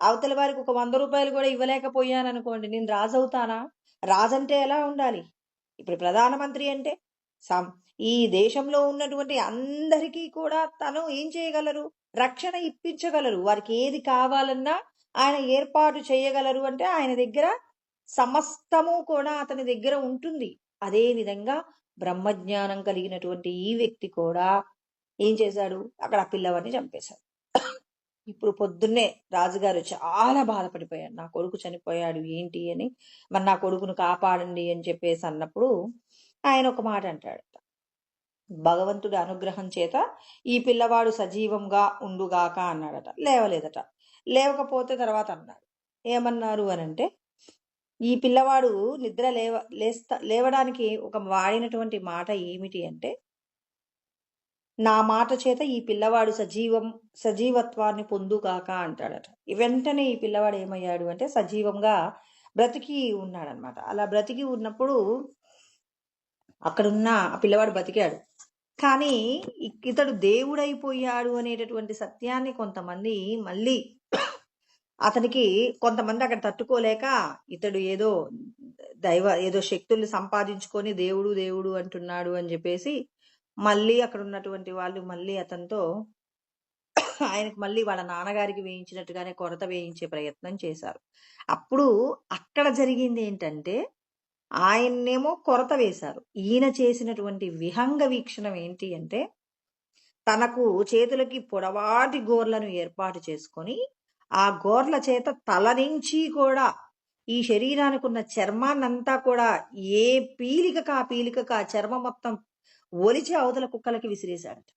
అవతల వారికి ఒక 100 రూపాయలు కూడా ఇవ్వలేకపోయాను అనుకోండి, నేను రాజు అవుతానా? రాజంటే ఎలా ఉండాలి? ఇప్పుడు ప్రధానమంత్రి అంటే ఈ దేశంలో ఉన్నటువంటి అందరికీ కూడా తను ఏం చేయగలరు, రక్షణ ఇప్పించగలరు. వారికి ఏది కావాలన్నా ఆయన ఏర్పాటు చేయగలరు. అంటే ఆయన దగ్గర సమస్తము కూడా అతని దగ్గర ఉంటుంది. అదే విధంగా బ్రహ్మజ్ఞానం కలిగినటువంటి ఈ వ్యక్తి కూడా ఏం చేశాడు, అక్కడ ఆ పిల్లవాడిని చంపేశాడు. ఇప్పుడు పొద్దున్నే రాజుగారు చాలా బాధపడిపోయాడు, నా కొడుకు చనిపోయాడు ఏంటి అని, మరి నా కొడుకును కాపాడండి అని చెప్పేసి అన్నప్పుడు ఆయన ఒక మాట అంటాడు, భగవంతుడి అనుగ్రహం చేత ఈ పిల్లవాడు సజీవంగా ఉండుగాక అన్నాడట. లేవలేదట. లేవకపోతే తర్వాత అన్నాడు, ఏమన్నారు అనంటే, ఈ పిల్లవాడు నిద్ర లేవడానికి ఒక వాడినటువంటి మాట ఏమిటి అంటే, నా మాట చేత ఈ పిల్లవాడు సజీవత్వాన్ని పొందుగాక అంటాడట. వెంటనే ఈ పిల్లవాడు ఏమయ్యాడు అంటే సజీవంగా బ్రతికి ఉన్నాడనమాట. అలా బ్రతికి ఉన్నప్పుడు అక్కడున్న ఆ పిల్లవాడు బతికాడు. కానీ ఇతడు దేవుడైపోయాడు అనేటటువంటి సత్యాన్ని కొంతమంది మళ్ళీ అతనికి కొంతమంది అక్కడ తట్టుకోలేక ఇతడు ఏదో శక్తుల్ని సంపాదించుకొని దేవుడు దేవుడు అంటున్నాడు అని చెప్పేసి మళ్ళీ అక్కడ ఉన్నటువంటి వాళ్ళు మళ్ళీ అతనితో ఆయనకు మళ్ళీ వాళ్ళ నాన్నగారికి వేయించినట్టుగానే కొరత వేయించే ప్రయత్నం చేశారు. అప్పుడు అక్కడ జరిగింది ఏంటంటే ఆయన్నేమో కొరత వేశారు. ఈయన చేసినటువంటి విహంగ వీక్షణం ఏంటి అంటే, తనకు చేతులకి పొడవాటి గోర్లను ఏర్పాటు చేసుకొని ఆ గోర్ల చేత తల నుంచి కూడా ఈ శరీరానికి ఉన్న చర్మాన్నంతా కూడా ఏ పీలికకు ఆ చర్మం మొత్తం ఒలిచి అవతల కుక్కలకి విసిరేశాడట.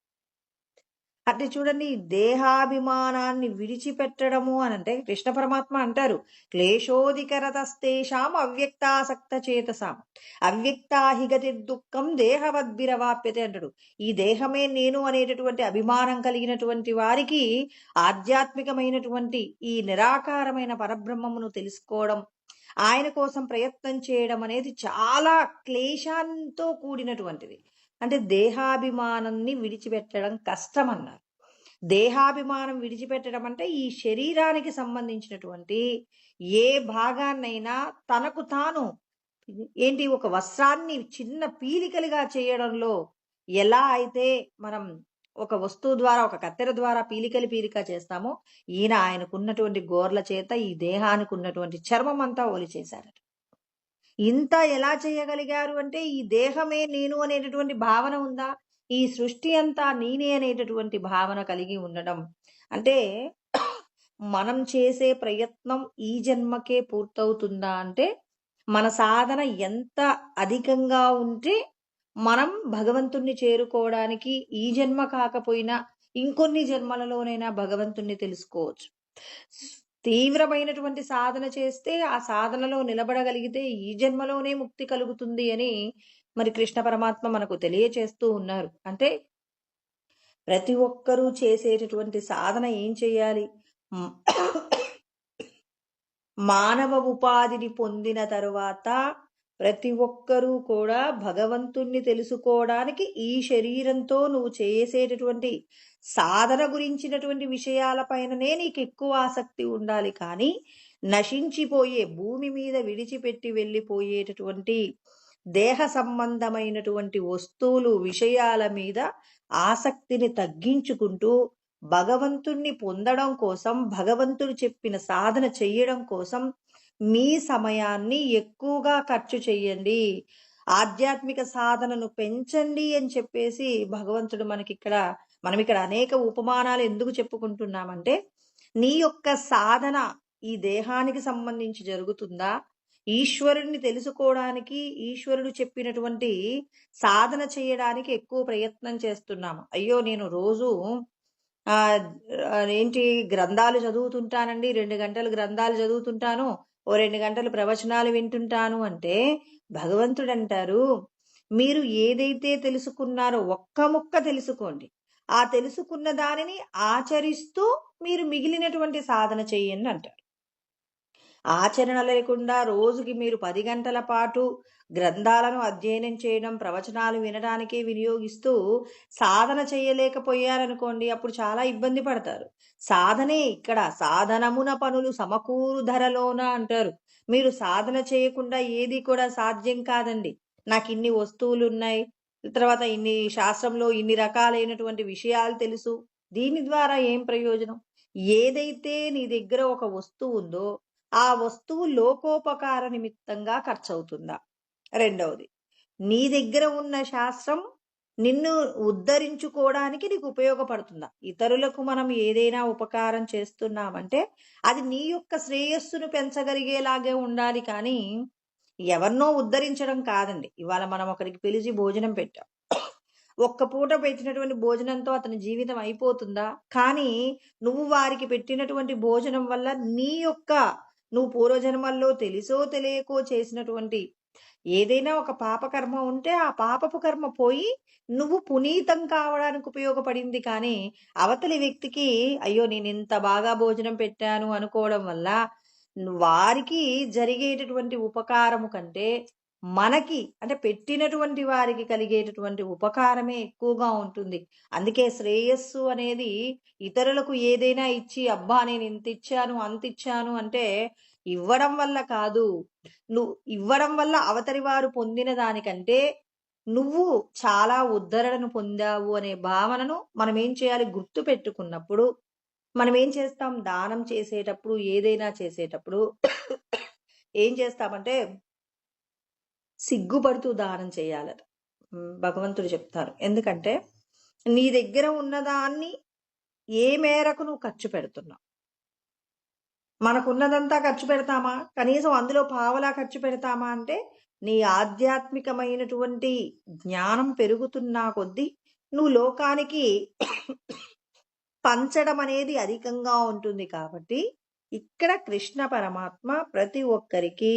అంటే చూడండి, ఈ దేహాభిమానాన్ని విడిచిపెట్టడము అని అంటే కృష్ణ పరమాత్మ అంటారు, క్లేశోధికరతస్తేషాం అవ్యక్తాసక్త చేతసాం అవ్యక్తాహిగతి దుఃఖం దేహవద్భిరవాప్యతే అంటాడు. ఈ దేహమే నేను అనేటటువంటి అభిమానం కలిగినటువంటి వారికి ఆధ్యాత్మికమైనటువంటి ఈ నిరాకారమైన పరబ్రహ్మమును తెలుసుకోవడం, ఆయన కోసం ప్రయత్నం చేయడం అనేది చాలా క్లేశాంతో కూడినటువంటిది. అంటే దేహాభిమానాన్ని విడిచిపెట్టడం కష్టం అన్నారు. దేహాభిమానం విడిచిపెట్టడం అంటే ఈ శరీరానికి సంబంధించినటువంటి ఏ భాగాన్నైనా తనకు తాను ఏంటి ఒక వస్త్రాన్ని చిన్న పీలికలుగా చేయడంలో ఎలా అయితే మనం ఒక వస్తువు ద్వారా, ఒక కత్తెర ద్వారా పీలిక చేస్తామో, ఈయన ఆయనకున్నటువంటి గోర్ల చేత ఈ దేహానికి ఉన్నటువంటి చర్మం అంతా ఒలిచేశారట. ఇంత ఎలా చేయగలిగారు అంటే ఈ దేహమే నేను అనేటటువంటి భావన ఉందా, ఈ సృష్టి అంతా నేనే అనేటటువంటి భావన కలిగి ఉండడం. అంటే మనం చేసే ప్రయత్నం ఈ జన్మకే పూర్తవుతుందా అంటే, మన సాధన ఎంత అధికంగా ఉంటే మనం భగవంతుణ్ణి చేరుకోవడానికి ఈ జన్మ కాకపోయినా ఇంకొన్ని జన్మలలోనైనా భగవంతుణ్ణి తెలుసుకోవచ్చు. తీవ్రమైనటువంటి సాధన చేస్తే ఆ సాధనలో నిలబడగలిగితే ఈ జన్మలోనే ముక్తి కలుగుతుంది అని మరి కృష్ణ పరమాత్మ మనకు తెలియచేస్తూ ఉన్నారు. అంటే ప్రతి ఒక్కరూ చేసేటటువంటి సాధన ఏం చేయాలి? మానవ ఉపాధిని పొందిన తరువాత ప్రతి ఒక్కరూ కూడా భగవంతుణ్ణి తెలుసుకోవడానికి ఈ శరీరంతో నువ్వు చేసేటటువంటి సాధన గురించినటువంటి విషయాలపైననే నీకు ఎక్కువ ఆసక్తి ఉండాలి. కానీ నశించిపోయే భూమి మీద విడిచిపెట్టి వెళ్ళిపోయేటటువంటి దేహ సంబంధమైనటువంటి వస్తువులు, విషయాల మీద ఆసక్తిని తగ్గించుకుంటూ భగవంతుణ్ణి పొందడం కోసం, భగవంతుడు చెప్పిన సాధన చెయ్యడం కోసం మీ సమయాన్ని ఎక్కువగా ఖర్చు చెయ్యండి, ఆధ్యాత్మిక సాధనను పెంచండి అని చెప్పేసి భగవంతుడు మనం ఇక్కడ అనేక ఉపమానాలు ఎందుకు చెప్పుకుంటున్నామంటే, నీ యొక్క సాధన ఈ దేహానికి సంబంధించి జరుగుతుందా, ఈశ్వరుణ్ణి తెలుసుకోవడానికి, ఈశ్వరుడు చెప్పినటువంటి సాధన చేయడానికి ఎక్కువ ప్రయత్నం చేస్తున్నాము. అయ్యో నేను రోజు ఏంటి గ్రంథాలు చదువుతుంటానండి, 2 గంటలు గ్రంథాలు చదువుతుంటాను, ఓ 2 గంటలు ప్రవచనాలు వింటుంటాను అంటే భగవంతుడు అంటారు, మీరు ఏదైతే తెలుసుకున్నారో ఒక్క ముక్క తెలుసుకోండి, ఆ తెలుసుకున్న దానిని ఆచరిస్తూ మీరు మిగిలినటువంటి సాధన చెయ్యండి అంటారు. ఆచరణ లేకుండా రోజుకి మీరు 10 గంటల పాటు గ్రంథాలను అధ్యయనం చేయడం, ప్రవచనాలు వినడానికే వినియోగిస్తూ సాధన చేయలేకపోయారనుకోండి, అప్పుడు చాలా ఇబ్బంది పడతారు. సాధనే ఇక్కడ సాధనమున పనులు సమకూరు ధరలోన అంటారు. మీరు సాధన చేయకుండా ఏది కూడా సాధ్యం కాదండి. నాకు ఇన్ని వస్తువులు ఉన్నాయి, తర్వాత ఇన్ని శాస్త్రంలో ఇన్ని రకాలైనటువంటి విషయాలు తెలుసు, దీని ద్వారా ఏం ప్రయోజనం? ఏదైతే నీ దగ్గర ఒక వస్తువు ఉందో ఆ వస్తువు లోకోపకార నిమిత్తంగా ఖర్చవుతుందా? రెండవది, నీ దగ్గర ఉన్న శాస్త్రం నిన్ను ఉద్ధరించుకోవడానికి నీకు ఉపయోగపడుతుందా? ఇతరులకు మనం ఏదైనా ఉపకారం చేస్తున్నామంటే అది నీ యొక్క శ్రేయస్సును పెంచగలిగేలాగే ఉండాలి, కానీ ఎవరినో ఉద్ధరించడం కాదండి. ఇవాళ మనం ఒకరికి పిలిచి భోజనం పెట్టాం, ఒక్క పూట పెట్టినటువంటి భోజనంతో అతని జీవితం అయిపోతుందా? కానీ నువ్వు వారికి పెట్టినటువంటి భోజనం వల్ల నువ్వు పూర్వజన్మల్లో తెలిసో తెలియకో చేసినటువంటి ఏదైనా ఒక పాపకర్మ ఉంటే ఆ పాపపు కర్మ పోయి నువ్వు పునీతం కావడానికి ఉపయోగపడింది. కానీ అవతలి వ్యక్తికి అయ్యో నేను ఇంత బాగా భోజనం పెట్టాను అనుకోవడం వల్ల వారికి జరిగేటటువంటి ఉపకారము కంటే మనకి అంటే పెట్టినటువంటి వారికి కలిగేటటువంటి ఉపకారమే ఎక్కువగా ఉంటుంది. అందుకే శ్రేయస్సు అనేది ఇతరులకు ఏదైనా ఇచ్చి అబ్బా నేను ఇంత ఇచ్చాను అంత ఇచ్చాను అంటే ఇవ్వడం వల్ల కాదు. నువ్వు ఇవ్వడం వల్ల అవతలి వారు పొందిన దానికంటే నువ్వు చాలా ఉద్ధరణను పొందావు అనే భావనను మనం ఏం చేయాలి, గుర్తు పెట్టుకున్నప్పుడు మనం ఏం చేస్తాం, దానం చేసేటప్పుడు ఏదైనా చేసేటప్పుడు ఏం చేస్తామంటే సిగ్గుపడుతూ దానం చేయాలట. భగవంతుడు చెప్తారు. ఎందుకంటే నీ దగ్గర ఉన్నదాన్ని ఏ మేరకు నువ్వు ఖర్చు పెడుతున్నావు? మనకున్నదంతా ఖర్చు పెడతామా? కనీసం అందులో పావలా ఖర్చు పెడతామా? అంటే నీ ఆధ్యాత్మికమైనటువంటి జ్ఞానం పెరుగుతున్నా కొద్దీ నువ్వు లోకానికి పంచడం అనేది అధికంగా ఉంటుంది కాబట్టి ఇక్కడ కృష్ణ పరమాత్మ ప్రతి ఒక్కరికి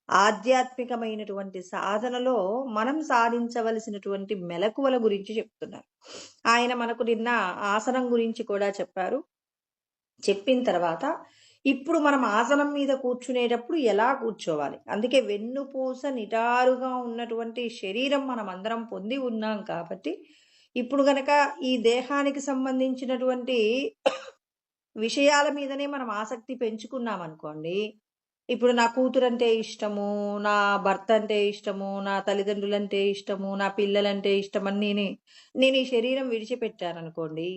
ఆధ్యాత్మికమైనటువంటి సాధనలో మనం సాధించవలసినటువంటి మెలకువల గురించి చెప్తున్నారు. ఆయన మనకు నిన్న ఆసనం గురించి కూడా చెప్పారు. చెప్పిన తర్వాత ఇప్పుడు మనం ఆసనం మీద కూర్చునేటప్పుడు ఎలా కూర్చోవాలి, అందుకే వెన్నుపూస నిటారుగా ఉన్నటువంటి శరీరం మనం అందరం పొంది ఉన్నాం కాబట్టి ఇప్పుడు గనక ఈ దేహానికి సంబంధించినటువంటి విషయాల మీదనే మనం ఆసక్తి పెంచుకున్నాం అనుకోండి, ఇప్పుడు నా కూతురంటే ఇష్టము, నా భర్త అంటే ఇష్టము, నా తల్లిదండ్రులంటే ఇష్టము, నా పిల్లలంటే ఇష్టమని నేను ఈ శరీరం విడిచిపెట్టాననుకోండి,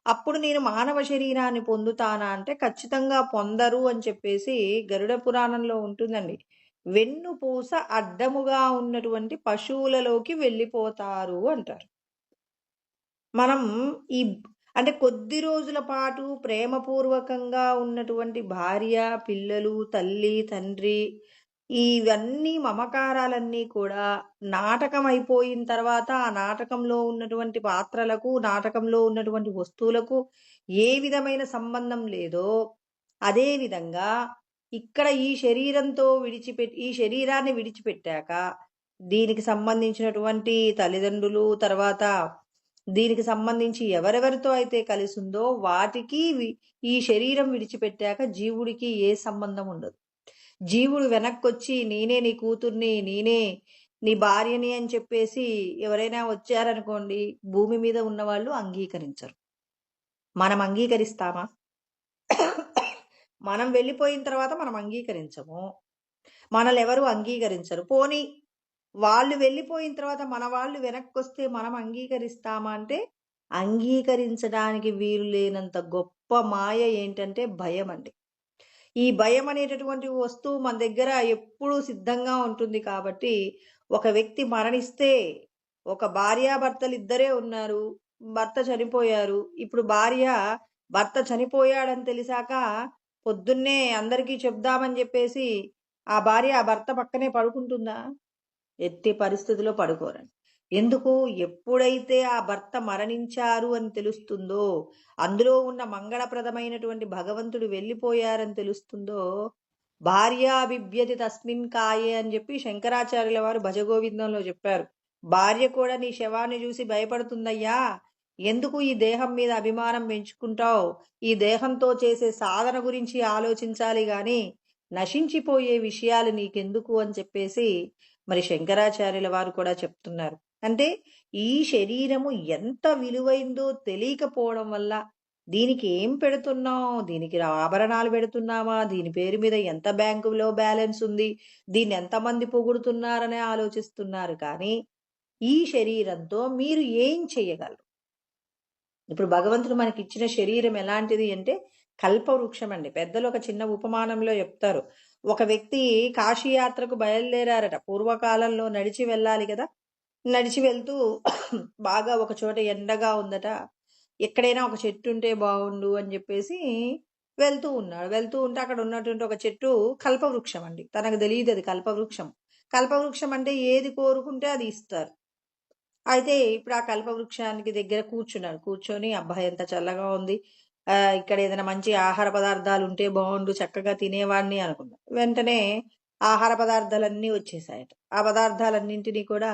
అప్పుడు నేను మానవ శరీరాన్ని పొందుతానా అంటే ఖచ్చితంగా పొందరు అని చెప్పేసి గరుడ పురాణంలో ఉంటుందండి. వెన్నుపూస అడ్డముగా ఉన్నటువంటి పశువులలోకి వెళ్ళిపోతారు అంటారు. మనం ఈ అంటే కొద్ది రోజుల పాటు ప్రేమపూర్వకంగా ఉన్నటువంటి భార్య, పిల్లలు, తల్లి, తండ్రి ఇవన్నీ మమకారాలన్నీ కూడా నాటకం అయిపోయిన తర్వాత ఆ నాటకంలో ఉన్నటువంటి పాత్రలకు, నాటకంలో ఉన్నటువంటి వస్తువులకు ఏ విధమైన సంబంధం లేదో, అదే విధంగా ఇక్కడ ఈ శరీరంతో ఈ శరీరాన్ని విడిచిపెట్టాక దీనికి సంబంధించినటువంటి తల్లిదండ్రులు, తర్వాత దీనికి సంబంధించి ఎవరెవరితో అయితే కలిసుందో వాటికి ఈ శరీరం విడిచిపెట్టాక జీవుడికి ఏ సంబంధం ఉండదు. జీవుడు వెనక్కొచ్చి నేనే నీ కూతుర్ని, నేనే నీ భార్యని అని చెప్పేసి ఎవరైనా వచ్చారనుకోండి, భూమి మీద ఉన్నవాళ్ళు అంగీకరించరు. మనం అంగీకరిస్తామా? మనం వెళ్ళిపోయిన తర్వాత మనం అంగీకరించము. మనల్ని ఎవరు అంగీకరించరు. పోనీ వాళ్ళు వెళ్ళిపోయిన తర్వాత మన వాళ్ళు వెనక్కొస్తే మనం అంగీకరిస్తామా అంటే అంగీకరించడానికి వీలు లేనంత గొప్ప మాయ ఏంటంటే భయం అండి. ఈ భయం అనేటటువంటి వస్తువు మన దగ్గర ఎప్పుడూ సిద్ధంగా ఉంటుంది కాబట్టి ఒక వ్యక్తి మరణిస్తే, ఒక భార్యాభర్తలు ఇద్దరే ఉన్నారు, భర్త చనిపోయారు. ఇప్పుడు భార్య భర్త చనిపోయాడని తెలిసాక పొద్దున్నే అందరికీ చెప్దామని చెప్పేసి ఆ భార్య ఆ భర్త పక్కనే పడుకుంటుందా? ఎట్టి పరిస్థితిలో పడుకోరండి. ఎందుకు? ఎప్పుడైతే ఆ భర్త మరణించారు అని తెలుస్తుందో, అందులో ఉన్న మంగళప్రదమైనటువంటి భగవంతుడు వెళ్ళిపోయారని తెలుస్తుందో, భార్యాభిభ్యతి తస్మిన్ కాయే అని చెప్పి శంకరాచార్యుల వారు భజగోవిందంలో చెప్పారు. భార్య కూడా నీ శవాన్ని చూసి భయపడుతుందయ్యా, ఎందుకు ఈ దేహం మీద అభిమానం పెంచుకుంటావు? ఈ దేహంతో చేసే సాధన గురించి ఆలోచించాలి గాని నశించిపోయే విషయాలు నీకెందుకు అని చెప్పేసి మరి శంకరాచార్యుల వారు కూడా చెప్తున్నారు. అంటే ఈ శరీరము ఎంత విలువైందో తెలియకపోవడం వల్ల దీనికి ఏం పెడుతున్నాం, దీనికి ఆభరణాలు పెడుతున్నామా, దీని పేరు మీద ఎంత బ్యాంకులో బ్యాలెన్స్ ఉంది, దీన్ని ఎంతమంది పొగుడుతున్నారనే ఆలోచిస్తున్నారు. కానీ ఈ శరీరంతో మీరు ఏం చేయగలరు? ఇప్పుడు భగవంతుడు మనకి ఇచ్చిన శరీరం ఎలాంటిది అంటే కల్పవృక్షం అండి. పెద్దలు ఒక చిన్న ఉపమానంలో చెప్తారు. ఒక వ్యక్తి కాశీయాత్రకు బయలుదేరారట. పూర్వకాలంలో నడిచి వెళ్ళాలి కదా, నడిచి వెళ్తూ బాగా ఒక చోట ఎండగా ఉందట. ఎక్కడైనా ఒక చెట్టు ఉంటే బాగుండు అని చెప్పేసి వెళ్తూ ఉన్నాడు. వెళ్తూ ఉంటే అక్కడ ఉన్నటువంటి ఒక చెట్టు కల్పవృక్షం అండి. తనకు తెలియదు అది కల్పవృక్షం. కల్పవృక్షం అంటే ఏది కోరుకుంటే అది ఇస్తారు. అయితే ఇప్పుడు ఆ కల్పవృక్షానికి దగ్గర కూర్చున్నాడు. కూర్చొని అబ్బాయి ఎంత చల్లగా ఉంది, ఇక్కడ ఏదైనా మంచి ఆహార పదార్థాలు ఉంటే బాగుండు, చక్కగా తినేవాడిని అనుకున్నాడు. వెంటనే ఆహార పదార్థాలన్నీ వచ్చేసాయట. ఆ పదార్థాలన్నింటినీ కూడా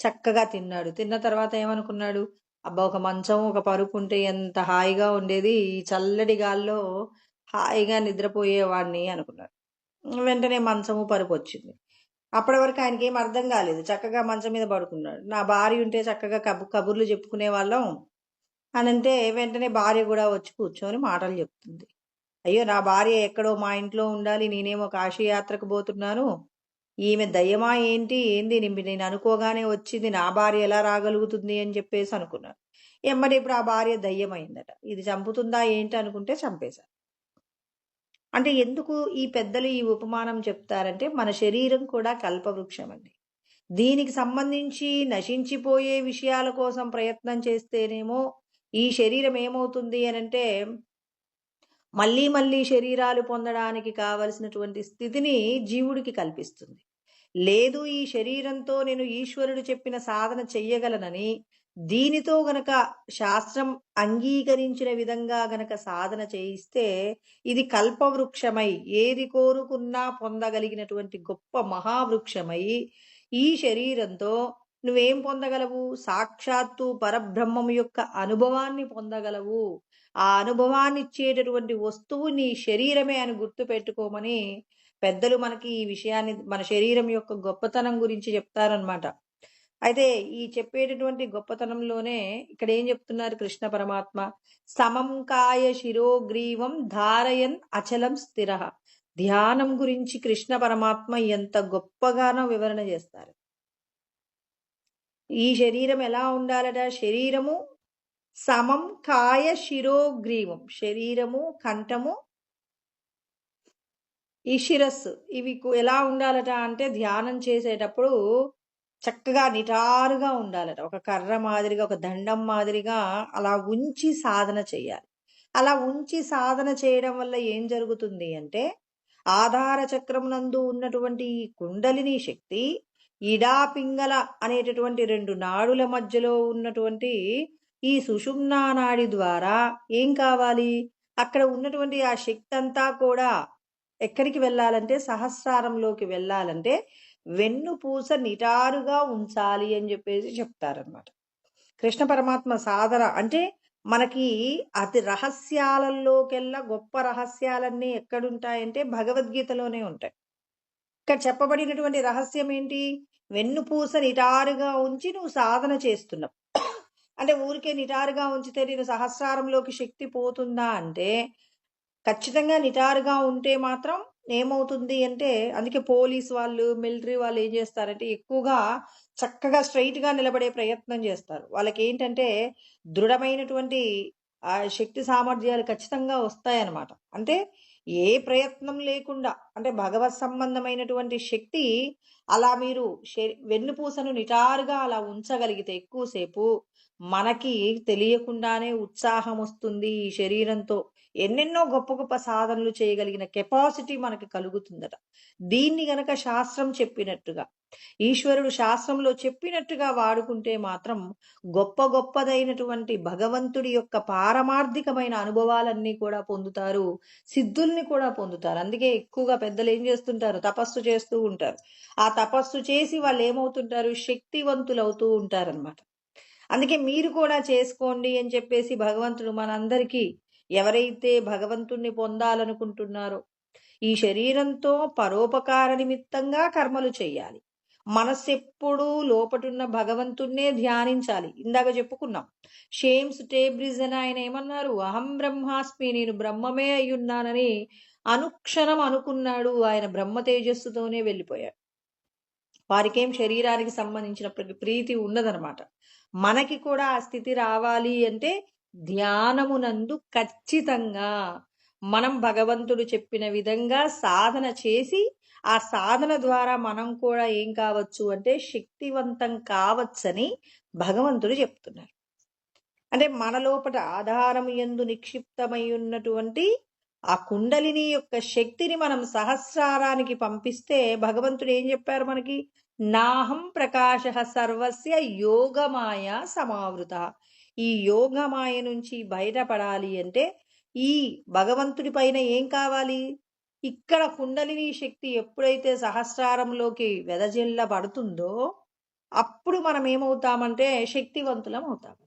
చక్కగా తిన్నాడు. తిన్న తర్వాత ఏమనుకున్నాడు, అబ్బా ఒక మంచం, ఒక పరుపు ఉంటే ఎంత హాయిగా ఉండేది, ఈ చల్లటి గాల్లో హాయిగా నిద్రపోయేవాడిని అనుకున్నాడు. వెంటనే మంచము, పరుపు వచ్చింది. అప్పటి వరకు ఆయనకి ఏం అర్థం కాలేదు. చక్కగా మంచం మీద పడుకున్నాడు. నా భార్య ఉంటే చక్కగా కబుర్లు చెప్పుకునే వాళ్ళం అని అంటే వెంటనే భార్య కూడా వచ్చి కూర్చొని మాటలు చెప్తుంది. అయ్యో నా భార్య ఎక్కడో మా ఇంట్లో ఉండాలి, నేనేమో కాశీయాత్రకు పోతున్నాను, ఈమె దయ్యమా ఏంటి, ఏంది నేను అనుకోగానే వచ్చింది, నా భార్య ఎలా రాగలుగుతుంది అని చెప్పేసి అనుకున్నాడు. ఎమ్మడి ఇప్పుడు ఆ భార్య దయ్యమైందట. ఇది చంపుతుందా ఏంటి అనుకుంటే చంపేశారు. అంటే ఎందుకు ఈ పెద్దలు ఈ ఉపమానం చెప్తారంటే మన శరీరం కూడా కల్పవృక్షం అండి. దీనికి సంబంధించి నశించిపోయే విషయాల కోసం ప్రయత్నం చేస్తేనేమో ఈ శరీరం ఏమవుతుంది అనంటే మళ్ళీ మళ్ళీ శరీరాలు పొందడానికి కావలసినటువంటి స్థితిని జీవుడికి కల్పిస్తుంది. లేదు ఈ శరీరంతో నేను ఈశ్వరుడు చెప్పిన సాధన చెయ్యగలనని దీనితో గనక శాస్త్రం అంగీకరించిన విధంగా గనక సాధన చేయిస్తే ఇది కల్పవృక్షమై ఏది కోరుకున్నా పొందగలిగినటువంటి గొప్ప మహావృక్షమై ఈ శరీరంతో నువ్వేం పొందగలవు? సాక్షాత్తు పరబ్రహ్మము యొక్క అనుభవాన్ని పొందగలవు. ఆ అనుభవాన్ని ఇచ్చేటటువంటి వస్తువు నీ శరీరమే అని గుర్తుపెట్టుకోమని పెద్దలు మనకి ఈ విషయాన్ని మన శరీరం యొక్క గొప్పతనం గురించి చెప్తారనమాట. అయితే ఈ చెప్పేటటువంటి గొప్పతనంలోనే ఇక్కడ ఏం చెప్తున్నారు కృష్ణ పరమాత్మ? సమం కాయ శిరోగ్రీవం ధారయన్ అచలం స్థిర. ధ్యానం గురించి కృష్ణ పరమాత్మ ఎంత గొప్పగానో వివరణ చేస్తారు. ఈ శరీరం ఎలా ఉండాలట? శరీరము సమం కాయ శిరోగ్రీవం, శరీరము కంఠము ఈ శిరస్సు ఇవి ఎలా ఉండాలట అంటే ధ్యానం చేసేటప్పుడు చక్కగా నిటారుగా ఉండాలట. ఒక కర్ర మాదిరిగా, ఒక దండం మాదిరిగా అలా ఉంచి సాధన చేయాలి. అలా ఉంచి సాధన చేయడం వల్ల ఏం జరుగుతుంది అంటే ఆధార చక్రం నందు ఉన్నటువంటి ఈ కుండలిని శక్తి ఇడా పింగళ అనేటటువంటి 2 నాడుల మధ్యలో ఉన్నటువంటి ఈ సుషుమ్నా నాడి ద్వారా ఏం కావాలి? అక్కడ ఉన్నటువంటి ఆ శక్తి అంతా కూడా ఎక్కడికి వెళ్ళాలంటే సహస్రారంలోకి వెళ్ళాలంటే వెన్నుపూస నిటారుగా ఉంచాలి అని చెప్పేసి చెప్తారనమాట. కృష్ణ పరమాత్మ సాధన అంటే మనకి అతి రహస్యాలలోకెల్లా గొప్ప రహస్యాలన్నీ ఎక్కడుంటాయంటే భగవద్గీతలోనే ఉంటాయి. ఇక్కడ చెప్పబడినటువంటి రహస్యం ఏంటి? వెన్నుపూస నిటారుగా ఉంచి నువ్వు సాధన చేస్తున్నావు. అంటే ఊరికే నిటారుగా ఉంచితే నేను సహస్రారంలోకి శక్తి పోతుందా అంటే ఖచ్చితంగా నిటారుగా ఉంటే మాత్రం ఏమవుతుంది అంటే అందుకే పోలీస్ వాళ్ళు, మిలిటరీ వాళ్ళు ఏం చేస్తారంటే ఎక్కువగా చక్కగా స్ట్రైట్ గా నిలబడే ప్రయత్నం చేస్తారు. వాళ్ళకి ఏంటంటే దృఢమైనటువంటి ఆ శక్తి సామర్థ్యాలు ఖచ్చితంగా వస్తాయన్నమాట. అంటే ఏ ప్రయత్నం లేకుండా అంటే భగవత్ సంబంధమైనటువంటి శక్తి అలా మీరు వెన్నుపూసను నిటారుగా అలా ఉంచగలిగితే ఎక్కువసేపు మనకి తెలియకుండానే ఉత్సాహం వస్తుంది. ఈ శరీరంతో ఎన్నెన్నో గొప్ప గొప్ప సాధనలు చేయగలిగిన కెపాసిటీ మనకి కలుగుతుందట. దీన్ని గనక శాస్త్రం చెప్పినట్టుగా, ఈశ్వరుడు శాస్త్రంలో చెప్పినట్టుగా వాడుకుంటే మాత్రం గొప్ప గొప్పదైనటువంటి భగవంతుడి యొక్క పారమార్థికమైన అనుభవాలన్నీ కూడా పొందుతారు, సిద్ధుల్ని కూడా పొందుతారు. అందుకే ఎక్కువగా పెద్దలు ఏం చేస్తుంటారు? తపస్సు చేస్తూ ఉంటారు. ఆ తపస్సు చేసి వాళ్ళు ఏమవుతుంటారు? శక్తివంతులవుతూ ఉంటారనమాట. అందుకే మీరు కూడా చేసుకోండి అని చెప్పేసి భగవంతుడు మనందరికీ ఎవరైతే భగవంతుణ్ణి పొందాలనుకుంటున్నారో ఈ శరీరంతో పరోపకార నిమిత్తంగా కర్మలు చేయాలి. మనస్సు ఎప్పుడూ లోపటున్న భగవంతుణ్ణే ధ్యానించాలి. ఇందాక చెప్పుకున్నాం షేమ్స్ టేబ్రిజ్ అని ఆయన ఏమన్నారు? అహం బ్రహ్మాస్మి, నేను బ్రహ్మమే అయ్యున్నానని అనుక్షణం అనుకున్నాడు. ఆయన బ్రహ్మ తేజస్సుతోనే వెళ్ళిపోయాడు. వారికేం శరీరానికి సంబంధించిన ప్రీతి ఉన్నదనమాట. మనకి కూడా ఆ స్థితి రావాలి అంటే ధ్యానమునందు ఖచ్చితంగా మనం భగవంతుడు చెప్పిన విధంగా సాధన చేసి ఆ సాధన ద్వారా మనం కూడా ఏం కావచ్చు అంటే శక్తివంతం కావచ్చని భగవంతుడు చెప్తున్నారు. అంటే మన లోపల ఆధారం యందు నిక్షిప్తమై ఉన్నటువంటి ఆ కుండలిని యొక్క శక్తిని మనం సహస్రారానికి పంపిస్తే భగవంతుడు ఏం చెప్పారు మనకి? నాహం ప్రకాశ సర్వస్య యోగమాయ సమావృత. ఈ యోగమాయ నుంచి బయటపడాలి అంటే ఈ భగవంతుడి పైన ఏం కావాలి? ఇక్కడ కుండలిని శక్తి ఎప్పుడైతే సహస్రారంలోకి వెదజల్లబడుతుందో అప్పుడు మనం ఏమవుతామంటే శక్తివంతులం అవుతాము.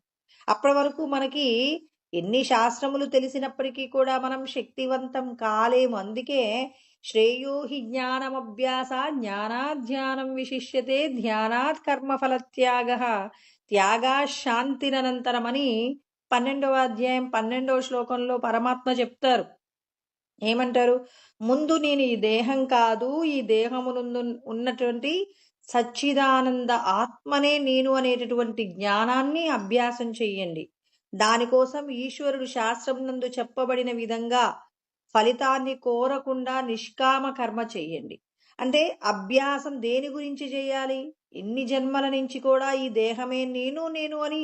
అప్పటి వరకు మనకి ఎన్ని శాస్త్రములు తెలిసినప్పటికీ కూడా మనం శక్తివంతం కాలేము. అందుకే శ్రేయో హి జ్ఞానమభ్యాస జ్ఞానాధ్యానం విశిష్యతే ధ్యానాత్ కర్మఫల త్యాగా శాంతిరనంతరమని 12వ అధ్యాయం 12వ శ్లోకంలో పరమాత్మ చెప్తారు. ఏమంటారు? ముందు నేను ఈ దేహం కాదు, ఈ దేహమునందు ఉన్నటువంటి సచ్చిదానంద ఆత్మనే నేను అనేటటువంటి జ్ఞానాన్ని అభ్యాసం చెయ్యండి. దానికోసం ఈశ్వరుడు శాస్త్రం నందు చెప్పబడిన విధంగా ఫలితాన్ని కోరకుండా నిష్కామ కర్మ చెయ్యండి. అంటే అభ్యాసం దేని గురించి చేయాలి? ఎన్ని జన్మల నుంచి కూడా ఈ దేహమే నేను నేను అని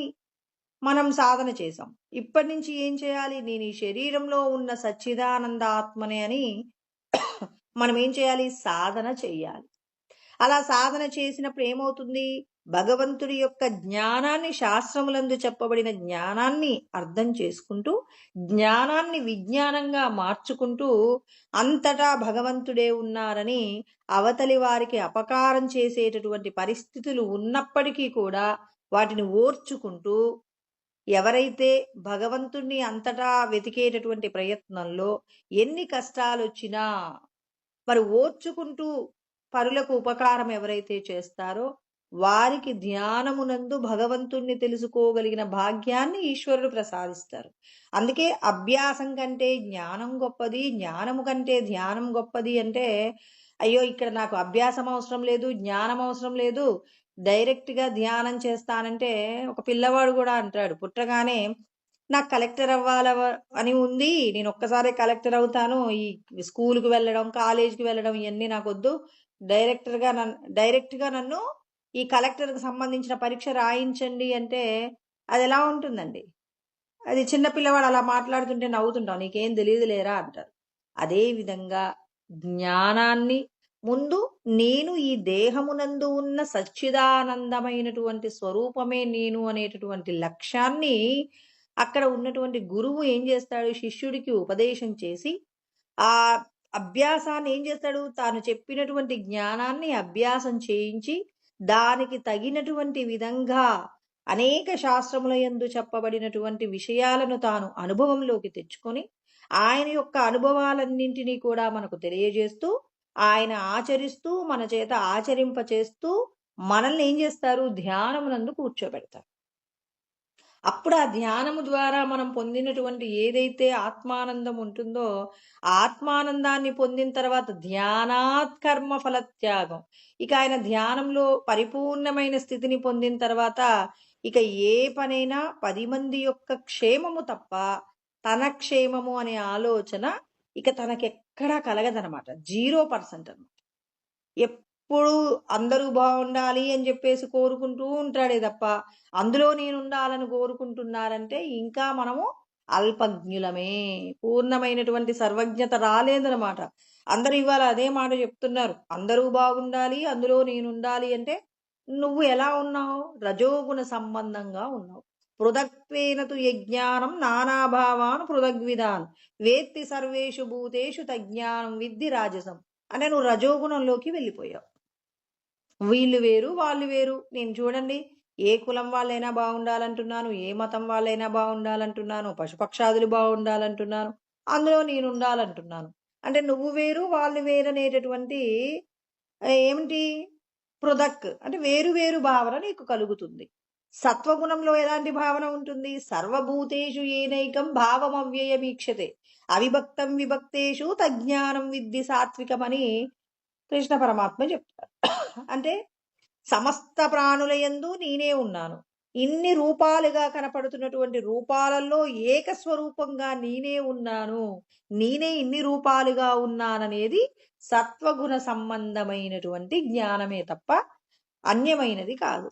మనం సాధన చేసాం. ఇప్పటి నుంచి ఏం చేయాలి? నేను ఈ శరీరంలో ఉన్న సచ్చిదానంద ఆత్మనే అని మనం ఏం చేయాలి? సాధన చెయ్యాలి. అలా సాధన చేసినప్పుడు ఏమవుతుంది? భగవంతుడి యొక్క జ్ఞానాన్ని, శాస్త్రములందు చెప్పబడిన జ్ఞానాన్ని అర్థం చేసుకుంటూ, జ్ఞానాన్ని విజ్ఞానంగా మార్చుకుంటూ, అంతటా భగవంతుడే ఉన్నారని అవతలి వారికి అపకారం చేసేటటువంటి పరిస్థితులు ఉన్నప్పటికీ కూడా వాటిని ఓర్చుకుంటూ, ఎవరైతే భగవంతుణ్ణి అంతటా వెతికేటటువంటి ప్రయత్నంలో ఎన్ని కష్టాలొచ్చినా మరి ఓర్చుకుంటూ పరులకు ఉపకారం ఎవరైతే చేస్తారో వారికి ధ్యానమునందు భగవంతుణ్ణి తెలుసుకోగలిగిన భాగ్యాన్ని ఈశ్వరుడు ప్రసాదిస్తారు. అందుకే అభ్యాసం కంటే జ్ఞానం గొప్పది, జ్ఞానము కంటే ధ్యానం గొప్పది అంటే, అయ్యో ఇక్కడ నాకు అభ్యాసం అవసరం లేదు, జ్ఞానం అవసరం లేదు, డైరెక్ట్గా ధ్యానం చేస్తానంటే ఒక పిల్లవాడు కూడా అంటాడు పుట్టగానే నాకు కలెక్టర్ అవ్వాల అని ఉంది, నేను ఒక్కసారి కలెక్టర్ అవుతాను, ఈ స్కూల్కి వెళ్ళడం, కాలేజీకి వెళ్ళడం ఇవన్నీ నాకు వద్దు, డైరెక్ట్గా నన్ను ఈ కలెక్టర్కి సంబంధించిన పరీక్ష రాయించండి అంటే అది ఎలా ఉంటుందండి? అది చిన్న పిల్లవాడు అలా మాట్లాడుతుంటే నవ్వుతుంటాం, నీకేం తెలియదు లేరా అంటారు. అదే విధంగా జ్ఞానాన్ని ముందు నేను ఈ దేహమునందు ఉన్న సచ్చిదానందమైనటువంటి స్వరూపమే నేను అనేటటువంటి లక్ష్యాన్ని అక్కడ ఉన్నటువంటి గురువు ఏం చేస్తాడు? శిష్యుడికి ఉపదేశం చేసి ఆ అభ్యాసాన్ని ఏం చేస్తాడు? తాను చెప్పినటువంటి జ్ఞానాన్ని అభ్యాసం చేయించి దానికి తగినటువంటి విధంగా అనేక శాస్త్రముల యందు చెప్పబడినటువంటి విషయాలను తాను అనుభవంలోకి తెచ్చుకొని ఆయన యొక్క అనుభవాలన్నింటినీ కూడా మనకు తెలియజేస్తూ, ఆయన ఆచరిస్తూ, మన చేత ఆచరింపచేస్తూ మనల్ని ఏం చేస్తారు? ధ్యానమునందు కూర్చోబెడతారు. అప్పుడు ఆ ధ్యానము ద్వారా మనం పొందినటువంటి ఏదైతే ఆత్మానందం ఉంటుందో, ఆత్మానందాన్ని పొందిన తర్వాత ధ్యానాత్ కర్మ ఫలత్యాగం. ఇక ఆయన ధ్యానంలో పరిపూర్ణమైన స్థితిని పొందిన తర్వాత ఇక ఏ పనైనా 10 మంది యొక్క క్షేమము తప్ప తన క్షేమము అనే ఆలోచన ఇక తనకెక్కడా కలగదనమాట. 0% అనమాట. ఎప్పుడు అందరూ బాగుండాలి అని చెప్పేసి కోరుకుంటూ ఉంటాడే తప్ప అందులో నేను ఉండాలని కోరుకుంటున్నారంటే ఇంకా మనము అల్పజ్ఞులమే, పూర్ణమైనటువంటి సర్వజ్ఞత రాలేదనమాట. అందరూ ఇవాళ అదే మాట చెప్తున్నారు, అందరూ బాగుండాలి, అందులో నేను ఉండాలి అంటే నువ్వు ఎలా ఉన్నావు? రజోగుణ సంబంధంగా ఉన్నావు. పృథక్త్వేన తు యజ్ఞానం నానాభావాన్ పృథగ్విధాన్ వేత్తి సర్వేషు భూతేషు తజ్ఞానం విద్ధి రాజసం అంటే నువ్వు రజోగుణంలోకి వెళ్ళిపోయావు. వీళ్ళు వేరు, వాళ్ళు వేరు. నేను చూడండి, ఏ కులం వాళ్ళైనా బాగుండాలంటున్నాను, ఏ మతం వాళ్ళైనా బాగుండాలంటున్నాను, పశుపక్షాదులు బాగుండాలంటున్నాను, అందులో నేను ఉండాలంటున్నాను. అంటే నువ్వు వేరు, వాళ్ళు వేరు అనేటటువంటి ఏమిటి? పృథక్ అంటే వేరు వేరు భావన నీకు కలుగుతుంది. సత్వగుణంలో ఎలాంటి భావన ఉంటుంది? సర్వభూతేషు ఏనైకం భావం అవ్యయమీక్షతే అవిభక్తం విభక్తేషు తజ్ఞానం విద్ధి సాత్వికమని కృష్ణ పరమాత్మ చెప్తారు. అంటే సమస్త ప్రాణులయందు నేనే ఉన్నాను, ఇన్ని రూపాలుగా కనపడుతున్నటువంటి రూపాలలో ఏకస్వరూపంగా నేనే ఉన్నాను, నేనే ఇన్ని రూపాలుగా ఉన్నాననేది సత్వగుణ సంబంధమైనటువంటి జ్ఞానమే తప్ప అన్యమైనది కాదు.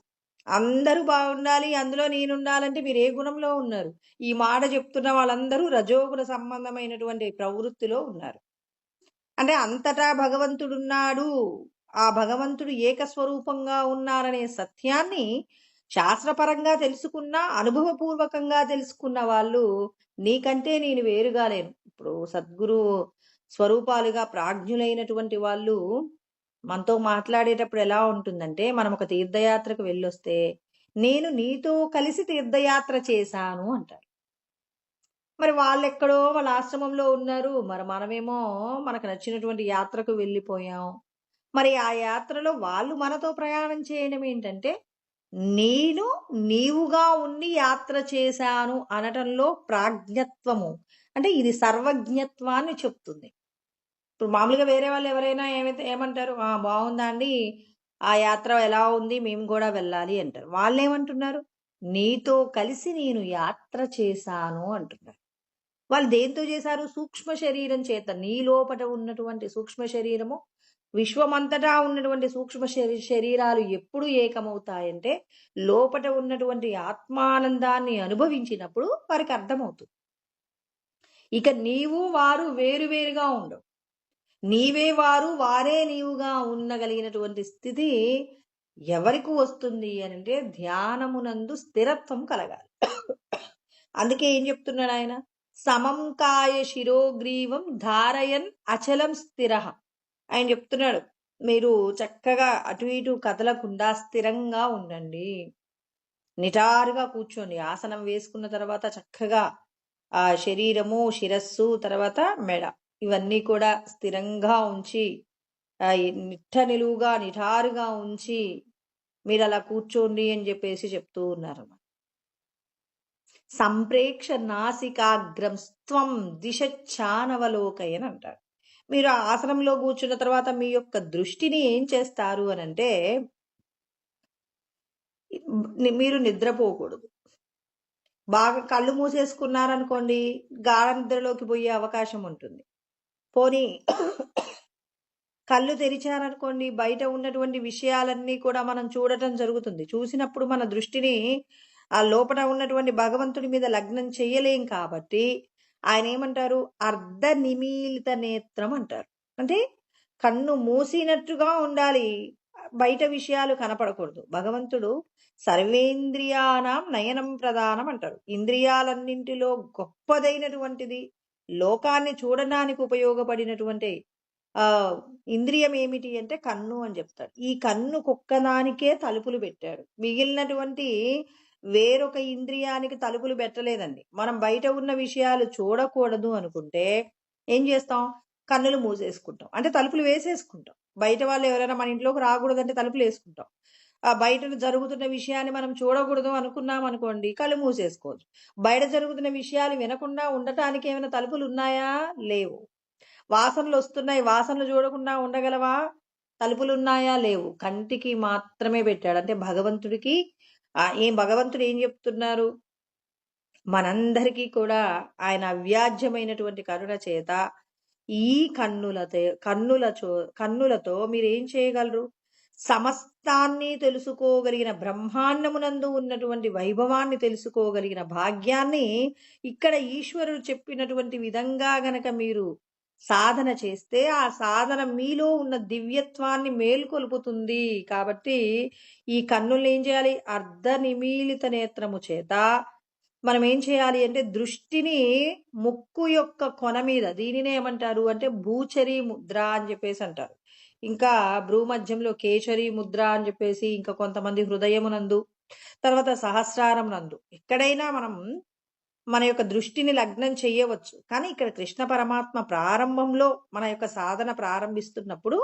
అందరూ బాగుండాలి, అందులో నేనుండాలంటే మీరు ఏ గుణంలో ఉన్నారు? ఈ మాట చెప్తున్న వాళ్ళందరూ రజోగుణ సంబంధమైనటువంటి ప్రవృత్తిలో ఉన్నారు. అంటే అంతటా భగవంతుడున్నాడు, ఆ భగవంతుడు ఏకస్వరూపంగా ఉన్నారనే సత్యాన్ని శాస్త్రపరంగా తెలుసుకున్న, అనుభవపూర్వకంగా తెలుసుకున్న వాళ్ళు నీకంటే నేను వేరుగా లేను. ఇప్పుడు సద్గురు స్వరూపాలుగా ప్రాజ్ఞులైనటువంటి వాళ్ళు మనతో మాట్లాడేటప్పుడు ఎలా ఉంటుందంటే, మనం ఒక తీర్థయాత్రకు వెళ్ళొస్తే నేను నీతో కలిసి తీర్థయాత్ర చేశాను అంటారు. మరి వాళ్ళెక్కడో వాళ్ళ ఆశ్రమంలో ఉన్నారు, మరి మనమేమో మనకు నచ్చినటువంటి యాత్రకు వెళ్ళిపోయాం. మరి ఆ యాత్రలో వాళ్ళు మనతో ప్రయాణం చేయడం ఏంటంటే, నేను నీవుగా ఉండి యాత్ర చేశాను అనటంలో ప్రాజ్ఞత్వము, అంటే ఇది సర్వజ్ఞత్వాన్ని చెప్తుంది. ఇప్పుడు మామూలుగా వేరే వాళ్ళు ఎవరైనా ఏమంటారు? బాగుందా అండి, ఆ యాత్ర ఎలా ఉంది, మేము కూడా వెళ్ళాలి అంటారు. వాళ్ళేమంటున్నారు? నీతో కలిసి నేను యాత్ర చేశాను అంటున్నారు. వాళ్ళు దేంతో చేశారు? సూక్ష్మ శరీరం చేత. నీ లోపట ఉన్నటువంటి సూక్ష్మ శరీరము, విశ్వమంతటా ఉన్నటువంటి సూక్ష్మ శరీరాలు ఎప్పుడు ఏకమవుతాయంటే లోపట ఉన్నటువంటి ఆత్మానందాన్ని అనుభవించినప్పుడు వారికి అర్థమవుతుంది. ఇక నీవు వారు వేరువేరుగా ఉండవు. నీవే వారు వారే నీవుగా ఉండగలిగినటువంటి స్థితి ఎవరికి వస్తుంది అని అంటే ధ్యానమునందు స్థిరత్వం కలగాలి. అందుకే ఏం చెప్తున్నాడు ఆయన, సమం కాయ శిరోగ్రీవం ధారయన్ అచలం స్థిర. ఆయన చెప్తున్నాడు, మీరు చక్కగా అటు ఇటు కదలకుండా స్థిరంగా ఉండండి. నిటారుగా కూర్చోండి. ఆసనం వేసుకున్న తర్వాత చక్కగా ఆ శరీరము, శిరస్సు, తర్వాత మెడ ఇవన్నీ కూడా స్థిరంగా ఉంచి నిట్ట నిలువుగా నిటారుగా ఉంచి మీరు అలా కూర్చోండి అని చెప్పేసి చెప్తూ ఉన్నారు. సంప్రేక్ష నాసికాగ్రం స్త్వం దిశచ్చానవలోకయని అంటారు. మీరు ఆ ఆసనంలో కూర్చున్న తర్వాత మీ యొక్క దృష్టిని ఏం చేస్తారు అని అంటే, మీరు నిద్రపోకూడదు. బాగా కళ్ళు మూసేసుకున్నారనుకోండి, గాఢ నిద్రలోకి పోయే అవకాశం ఉంటుంది. పోనీ కళ్ళు తెరిచారనుకోండి, బయట ఉన్నటువంటి విషయాలన్నీ కూడా మనం చూడటం జరుగుతుంది. చూసినప్పుడు మన దృష్టిని ఆ లోపల ఉన్నటువంటి భగవంతుడి మీద లగ్నం చెయ్యలేం కాబట్టి ఆయన ఏమంటారు, అర్ధ నిమీలిత నేత్రం అంటారు. అంటే కన్ను మూసినట్టుగా ఉండాలి, బయట విషయాలు కనపడకూడదు. భగవంతుడు సర్వేంద్రియానాం నయనం ప్రధానం అంటారు. ఇంద్రియాలన్నింటిలో గొప్పదైనటువంటిది, లోకాన్ని చూడడానికి ఉపయోగపడినటువంటి ఇంద్రియం ఏమిటి అంటే కన్ను అని చెప్తాడు. ఈ కన్ను కుక్కదానికే తలుపులు పెట్టాడు, మిగిలినటువంటి వేరొక ఇంద్రియానికి తలుపులు పెట్టలేదండి. మనం బయట ఉన్న విషయాలు చూడకూడదు అనుకుంటే ఏం చేస్తాం, కన్నులు మూసేసుకుంటాం, అంటే తలుపులు వేసేసుకుంటాం. బయట వాళ్ళు ఎవరైనా మన ఇంట్లోకి రాకూడదంటే తలుపులు వేసుకుంటాం. ఆ బయట జరుగుతున్న విషయాన్ని మనం చూడకూడదు అనుకున్నాం అనుకోండి, కళ్ళు మూసేసుకోవచ్చు. బయట జరుగుతున్న విషయాలు వినకుండా ఉండటానికి ఏమైనా తలుపులు ఉన్నాయా? లేవు. వాసనలు వస్తున్నాయి, వాసనలు చూడకుండా ఉండగలవా? తలుపులు ఉన్నాయా? లేవు. కంటికి మాత్రమే పెట్టాడు. అంటే భగవంతుడికి భగవంతుడు ఏం చెప్తున్నారు, మనందరికీ కూడా ఆయన అవ్యాజ్యమైనటువంటి కరుణ చేత ఈ కన్నులతో మీరు ఏం చేయగలరు, సమస్తాన్ని తెలుసుకోగలిగిన, బ్రహ్మాండమునందు ఉన్నటువంటి వైభవాన్ని తెలుసుకోగలిగిన భాగ్యాన్ని ఇక్కడ ఈశ్వరుడు చెప్పినటువంటి విధంగా గనక మీరు సాధన చేస్తే ఆ సాధన మీలో ఉన్న దివ్యత్వాన్ని మేల్కొల్పుతుంది. కాబట్టి ఈ కన్నుల్ని ఏం చేయాలి, అర్ధ నిమీలిత నేత్రము చేత మనం ఏం చేయాలి అంటే దృష్టిని ముక్కు యొక్క కొన మీద, దీనినే ఏమంటారు అంటే భూచరీ ముద్ర అని చెప్పేసి అంటారు. ఇంకా భ్రూమధ్యంలో కేచరీ ముద్ర అని చెప్పేసి, ఇంకా కొంతమంది హృదయమునందు, తర్వాత సహస్రారం నందు ఎక్కడైనా మనం మన యొక్క దృష్టిని లగ్నం చేయవచ్చు. కానీ ఇక్కడ కృష్ణ పరమాత్మ ప్రారంభంలో మన యొక్క సాధన ప్రారంభిస్తున్నప్పుడు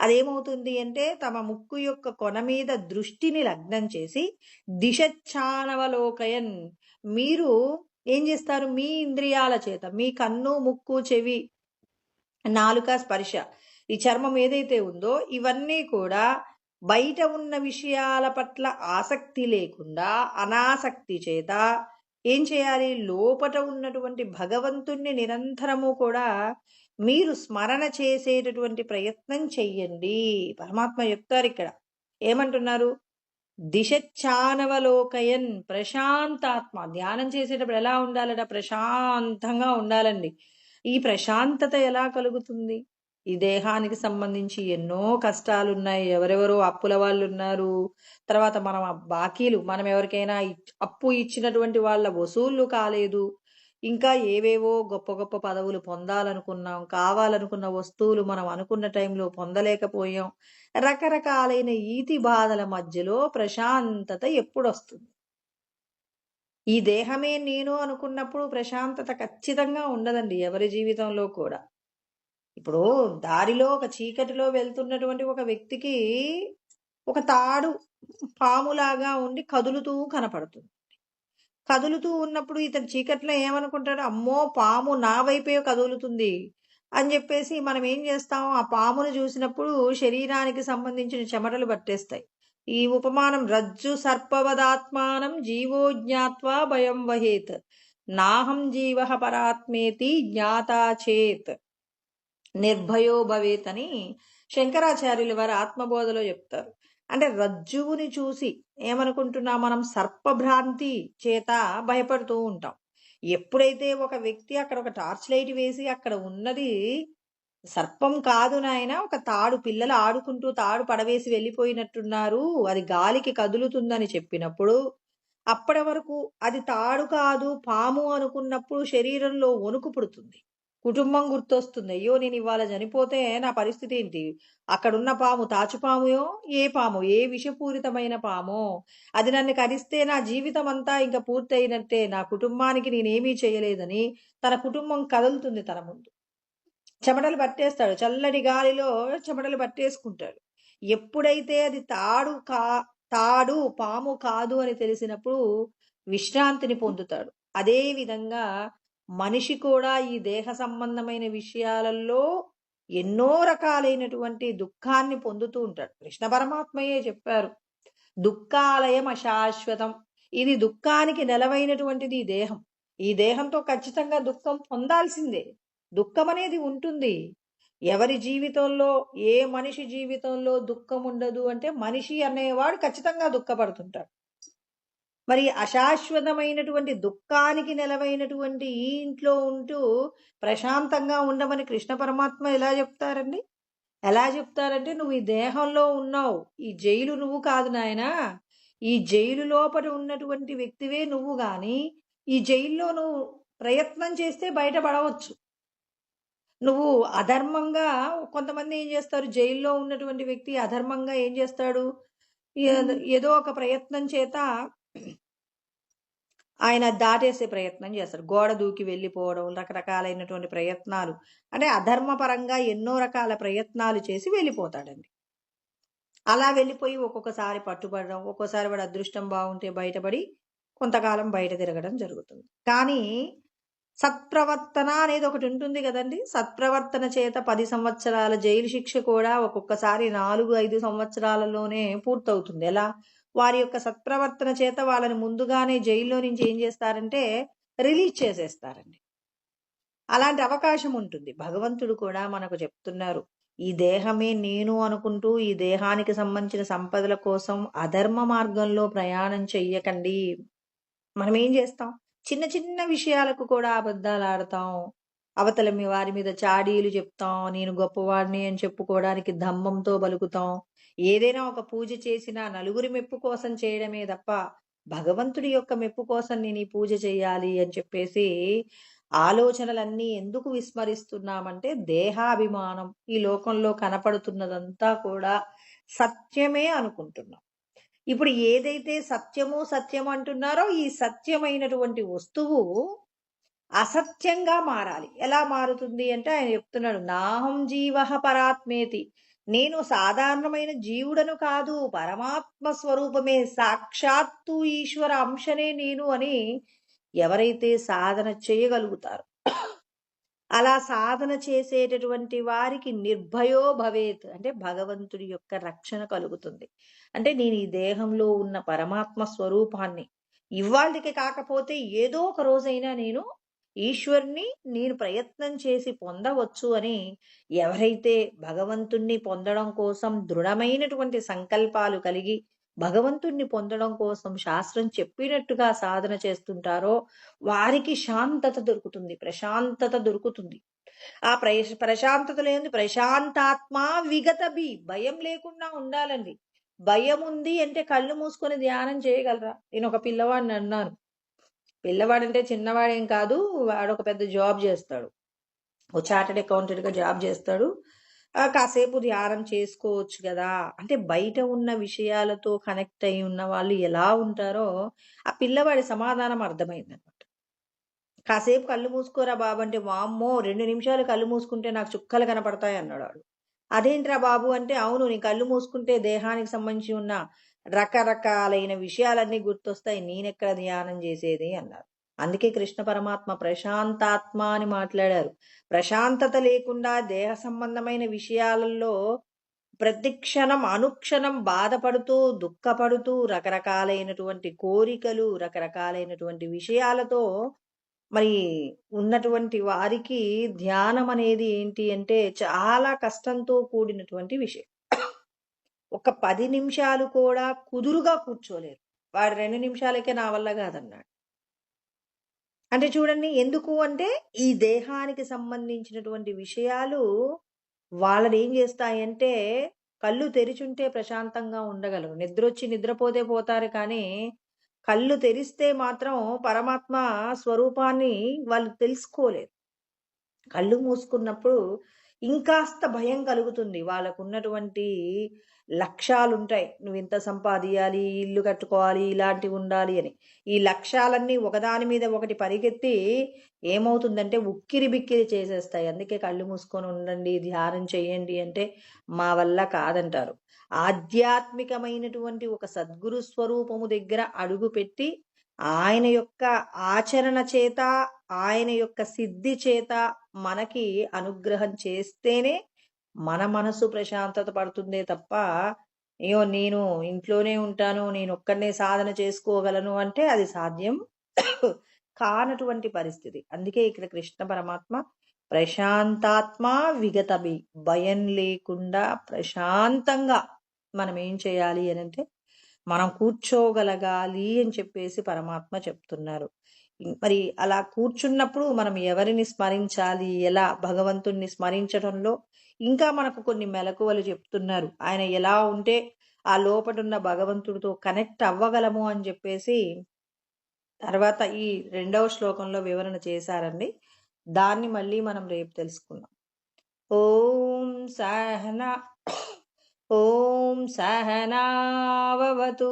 అదేమవుతుంది అంటే తమ ముక్కు యొక్క కొన మీద దృష్టిని లగ్నం చేసి దిశచ్చానవలోకయన్, మీరు ఏం చేస్తారు, మీ ఇంద్రియాల చేత, మీ కన్ను, ముక్కు, చెవి, నాలుక, స్పర్శ, ఈ చర్మం ఏదైతే ఉందో ఇవన్నీ కూడా బయట ఉన్న విషయాల పట్ల ఆసక్తి లేకుండా అనాసక్తి చేత ఏం చేయాలి, లోపట ఉన్నటువంటి భగవంతుణ్ణి నిరంతరము కూడా మీరు స్మరణ చేసేటటువంటి ప్రయత్నం చెయ్యండి. పరమాత్మ చెప్తారు ఇక్కడ, ఏమంటున్నారు, దిశచ్చానవలోకయన్, ప్రశాంతాత్మ. ధ్యానం చేసేటప్పుడు ఎలా ఉండాలట, ప్రశాంతంగా ఉండాలండి. ఈ ప్రశాంతత ఎలా కలుగుతుంది, ఈ దేహానికి సంబంధించి ఎన్నో కష్టాలు ఉన్నాయి, ఎవరెవరో అప్పుల వాళ్ళు ఉన్నారు, తర్వాత మనం బాకీలు, మనం ఎవరికైనా అప్పు ఇచ్చినటువంటి వాళ్ళ వసూళ్లు కాలేదు, ఇంకా ఏవేవో గొప్ప గొప్ప పదవులు పొందాలనుకున్నాం, కావాలనుకున్న వస్తువులు మనం అనుకున్న టైంలో పొందలేకపోయాం. రకరకాలైన ఈతి బాధల మధ్యలో ప్రశాంతత ఎప్పుడు వస్తుంది? ఈ దేహమే నేను అనుకున్నప్పుడు ప్రశాంతత ఖచ్చితంగా ఉండదండి ఎవరి జీవితంలో కూడా. ఇప్పుడు దారిలో ఒక చీకటిలో వెళ్తున్నటువంటి ఒక వ్యక్తికి ఒక తాడు పాములాగా ఉండి కదులుతూ కనపడుతుంది. కదులుతూ ఉన్నప్పుడు ఇతను చీకట్లో ఏమనుకుంటాడు, అమ్మో పాము నా వైపే కదులుతుంది అని చెప్పేసి మనం ఏం చేస్తాం, ఆ పామును చూసినప్పుడు శరీరానికి సంబంధించిన చెమటలు పట్టేస్తాయి. ఈ ఉపమానం రజ్జు సర్పవదాత్మానం జీవో జ్ఞాత్వా భయం వహేత్ నాహం జీవ పరాత్మేతి జ్ఞాతా చేత్ నిర్భయో భవేత్ అని శంకరాచార్యుల వారు ఆత్మబోధలో చెప్తారు. అంటే రజ్జువుని చూసి ఏమనుకుంటున్నాం, మనం సర్పభ్రాంతి చేత భయపడుతూ ఉంటాం. ఎప్పుడైతే ఒక వ్యక్తి అక్కడ ఒక టార్చ్ లైట్ వేసి అక్కడ ఉన్నది సర్పం కాదు నాయన, ఒక తాడు. పిల్లలు ఆడుకుంటూ తాడు పడవేసి వెళ్ళిపోయినట్టున్నారు, అది గాలికి కదులుతుందని చెప్పినప్పుడు, అప్పటి వరకు అది తాడు కాదు పాము అనుకున్నప్పుడు శరీరంలో వణుకు పుడుతుంది. కుటుంబం గుర్తొస్తుంది. అయ్యో, నేను ఇవాళ చనిపోతే నా పరిస్థితి ఏంటి? అక్కడున్న పాము తాచుపాముయో, ఏ పామో, ఏ విషపూరితమైన పామో, అది నన్ను కరిస్తే నా జీవితం అంతా ఇంకా పూర్తయినట్టే, నా కుటుంబానికి నేనేమీ చేయలేదని తన కుటుంబం కదులుతుంది తన ముందు. చెమటలు పట్టేస్తాడు. చల్లటి గాలిలో చెమటలు పట్టేసుకుంటాడు. ఎప్పుడైతే అది తాడు పాము కాదు అని తెలిసినప్పుడు విశ్రాంతిని పొందుతాడు. అదే విధంగా మనిషి కూడా ఈ దేహ సంబంధమైన విషయాలలో ఎన్నో రకాలైనటువంటి దుఃఖాన్ని పొందుతూ ఉంటాడు. కృష్ణ పరమాత్మయే చెప్పారు, దుఃఖాలయం అశాశ్వతం. ఇది దుఃఖానికి నెలవైనటువంటిది ఈ దేహం. ఈ దేహంతో ఖచ్చితంగా దుఃఖం పొందాల్సిందే. దుఃఖం అనేది ఉంటుంది. ఎవరి జీవితంలో, ఏ మనిషి జీవితంలో దుఃఖం ఉండదు అంటే మనిషి అనేవాడు ఖచ్చితంగా దుఃఖపడుతుంటాడు. మరి అశాశ్వతమైనటువంటి దుఃఖానికి నెలవైనటువంటి ఈ ఇంట్లో ఉంటూ ప్రశాంతంగా ఉండమని కృష్ణ పరమాత్మ ఎలా చెప్తారండి? ఎలా చెప్తారంటే, నువ్వు ఈ దేహంలో ఉన్నావు, ఈ జైలు నువ్వు కాదు నాయనా. ఈ జైలు లోపల ఉన్నటువంటి వ్యక్తివే నువ్వు గాని, ఈ జైల్లో నువ్వు ప్రయత్నం చేస్తే బయటపడవచ్చు. నువ్వు అధర్మంగా, కొంతమంది ఏం చేస్తారు, జైల్లో ఉన్నటువంటి వ్యక్తి అధర్మంగా ఏం చేస్తాడు, ఏదో ఒక ప్రయత్నం చేత ఆయన దాటేసే ప్రయత్నం చేస్తాడు. గోడ దూకి వెళ్ళిపోవడం, రకరకాలైనటువంటి ప్రయత్నాలు, అంటే అధర్మపరంగా ఎన్నో రకాల ప్రయత్నాలు చేసి వెళ్ళిపోతాడండి. అలా వెళ్ళిపోయి ఒక్కొక్కసారి పట్టుబడడం, ఒక్కోసారి వాడు అదృష్టం బాగుంటే బయటపడి కొంతకాలం బయట తిరగడం జరుగుతుంది. కానీ సత్ప్రవర్తన అనేది ఒకటి ఉంటుంది కదండి. సత్ప్రవర్తన చేత 10 సంవత్సరాల జైలు శిక్ష కూడా ఒక్కొక్కసారి 4-5 సంవత్సరాలలోనే పూర్తవుతుంది. ఎలా? వారి యొక్క సత్ప్రవర్తన చేత వాళ్ళని ముందుగానే జైల్లో నుంచి ఏం చేస్తారంటే రిలీజ్ చేసేస్తారండి. అలాంటి అవకాశం ఉంటుంది. భగవంతుడు కూడా మనకు చెప్తున్నారు, ఈ దేహమే నేను అనుకుంటూ ఈ దేహానికి సంబంధించిన సంపదల కోసం అధర్మ మార్గంలో ప్రయాణం చెయ్యకండి. మనం ఏం చేస్తాం? చిన్న చిన్న విషయాలకు కూడా అబద్ధాలు ఆడతాం. అవతల వారి మీద చాడీలు చెప్తాం. నేను గొప్పవాడిని అని చెప్పుకోవడానికి దంభంతో బలుకుతాం. ఏదైనా ఒక పూజ చేసినా నలుగురి మెప్పు కోసం చేయడమే తప్ప భగవంతుడి యొక్క మెప్పు కోసం నేను ఈ పూజ చేయాలి అని చెప్పేసి ఆలోచనలన్నీ ఎందుకు విస్మరిస్తున్నామంటే, దేహాభిమానం. ఈ లోకంలో కనపడుతున్నదంతా కూడా సత్యమే అనుకుంటున్నాం. ఇప్పుడు ఏదైతే సత్యము సత్యం అంటున్నారో, ఈ సత్యమైనటువంటి వస్తువు అసత్యంగా మారాలి. ఎలా మారుతుంది అంటే, ఆయన చెప్తున్నాడు, నాహం జీవః పరాత్మేతి. నేను సాధారణమైన జీవుడను కాదు, పరమాత్మ స్వరూపమే, సాక్షాత్తు ఈశ్వర అంశనే నేను అని ఎవరైతే సాధన చేయగలుగుతారో, అలా సాధన చేసేటటువంటి వారికి నిర్భయో భవేత్, అంటే భగవంతుడి యొక్క రక్షణ కలుగుతుంది. అంటే నేను ఈ దేహంలో ఉన్న పరమాత్మ స్వరూపాన్ని ఇవాళకి కాకపోతే ఏదో ఒక రోజైనా నేను ఈశ్వరుని నేను ప్రయత్నం చేసి పొందవచ్చు అని ఎవరైతే భగవంతుణ్ణి పొందడం కోసం దృఢమైనటువంటి సంకల్పాలు కలిగి భగవంతుణ్ణి పొందడం కోసం శాస్త్రం చెప్పినట్టుగా సాధన చేస్తుంటారో వారికి శాంతత దొరుకుతుంది, ప్రశాంతత దొరుకుతుంది. ఆ ప్రశాంతత లేని ప్రశాంతాత్మ విగతభి, భయం లేకుండా ఉండాలండి. భయం ఉంది అంటే కళ్ళు మూసుకొని ధ్యానం చేయగలరా? నేను ఒక పిల్లవాడిని అన్నాను. పిల్లవాడంటే చిన్నవాడేం కాదు, వాడు ఒక పెద్ద జాబ్ చేస్తాడు, ఓ చార్టెడ్ అకౌంటెంట్ గా జాబ్ చేస్తాడు. కాసేపు ధ్యానం చేసుకోవచ్చు కదా అంటే, బయట ఉన్న విషయాలతో కనెక్ట్ అయి ఉన్న వాళ్ళు ఎలా ఉంటారో ఆ పిల్లవాడి సమాధానం అర్థమైందనమాట. కాసేపు కళ్ళు మూసుకోరా బాబు అంటే, వామ్మో 2 నిమిషాలు కళ్ళు మూసుకుంటే నాకు చుక్కలు కనపడతాయి అన్నాడు వాడు. అదేంట్రా బాబు అంటే, అవును, నీ కళ్ళు మూసుకుంటే దేహానికి సంబంధించి ఉన్న రకరకాలైన విషయాలన్నీ గుర్తొస్తాయి, నేనెక్కడ ధ్యానం చేసేది అన్నారు. అందుకే కృష్ణ పరమాత్మ ప్రశాంతాత్మ అని మాట్లాడారు. ప్రశాంతత లేకుండా దేహ సంబంధమైన విషయాలలో ప్రతి క్షణం అనుక్షణం బాధపడుతూ దుఃఖపడుతూ రకరకాలైనటువంటి కోరికలు రకరకాలైనటువంటి విషయాలతో మరి ఉన్నటువంటి వారికి ధ్యానం అనేది ఏంటి అంటే చాలా కష్టంతో కూడినటువంటి విషయం. ఒక 10 నిమిషాలు కూడా కుదురుగా కూర్చోలేరు. వాడు 2 నిమిషాలకే నా వల్ల కాదన్నాడు. అంటే చూడండి, ఎందుకు అంటే ఈ దేహానికి సంబంధించినటువంటి విషయాలు వాళ్ళని ఏం చేస్తాయంటే కళ్ళు తెరిచుంటే ప్రశాంతంగా ఉండగలరు. నిద్రొచ్చి నిద్రపోతే పోతారు కానీ, కళ్ళు తెరిస్తే మాత్రం పరమాత్మ స్వరూపాన్ని వాళ్ళు తెలుసుకోలేరు. కళ్ళు మూసుకున్నప్పుడు ఇంకాస్త భయం కలుగుతుంది. వాళ్ళకున్నటువంటి లక్ష్యాలుంటాయి. నువ్వింత సంపాదియాలి, ఇల్లు కట్టుకోవాలి, ఇలాంటివుండాలి అని. ఈ లక్ష్యాలన్నీ ఒకదాని మీద ఒకటి పరిగెత్తి ఏమవుతుందంటే ఉక్కిరి బిక్కిరి చేసేస్తాయి. అందుకే కళ్ళు మూసుకొని ఉండండి, ధ్యానం చేయండి అంటే మా వల్ల కాదంటారు. ఆధ్యాత్మికమైనటువంటి ఒక సద్గురు స్వరూపము దగ్గర అడుగుపెట్టి ఆయన యొక్క ఆచరణ చేత, ఆయన యొక్క సిద్ధి చేత మనకి అనుగ్రహం చేస్తేనే మన మనసు ప్రశాంతత పడుతుందే తప్ప, అయ్యో! నేను ఇంట్లోనే ఉంటాను, నేనొక్కడినే సాధన చేసుకోగలను అంటే అది సాధ్యం కానటువంటి పరిస్థితి. అందుకే ఇక్కడ కృష్ణ పరమాత్మ ప్రశాంతాత్మ విగతభి, భయం లేకుండా ప్రశాంతంగా మనం ఏం చేయాలి అనంటే మనం కూర్చోగలగాలి అని చెప్పేసి పరమాత్మ చెప్తున్నారు. మరి అలా కూర్చున్నప్పుడు మనం ఎవరిని స్మరించాలి, ఎలా భగవంతుణ్ణి స్మరించడంలో ఇంకా మనకు కొన్ని మెలకువలు చెప్తున్నారు. ఆయన ఎలా ఉంటే ఆ లోపటున్న భగవంతుడితో కనెక్ట్ అవ్వగలము అని చెప్పేసి తర్వాత ఈ 2వ శ్లోకంలో వివరణ చేశారండి. దాన్ని మళ్ళీ మనం రేపు తెలుసుకుందాం. ఓం సహనా ఓం సహనావవతు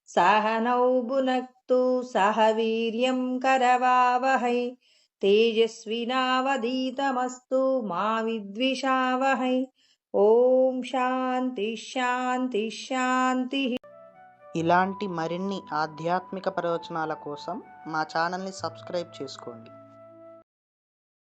సహనౌ భునక్తు సహ వీర్యం కరవావహై తేజస్వినావధీతమస్తు మా విద్విషావహై. ఓం శాంతి శాంతి శాంతి. ఇలాంటి మరిన్ని ఆధ్యాత్మిక ప్రవచనాల కోసం మా ఛానల్ని సబ్స్క్రైబ్ చేసుకోండి.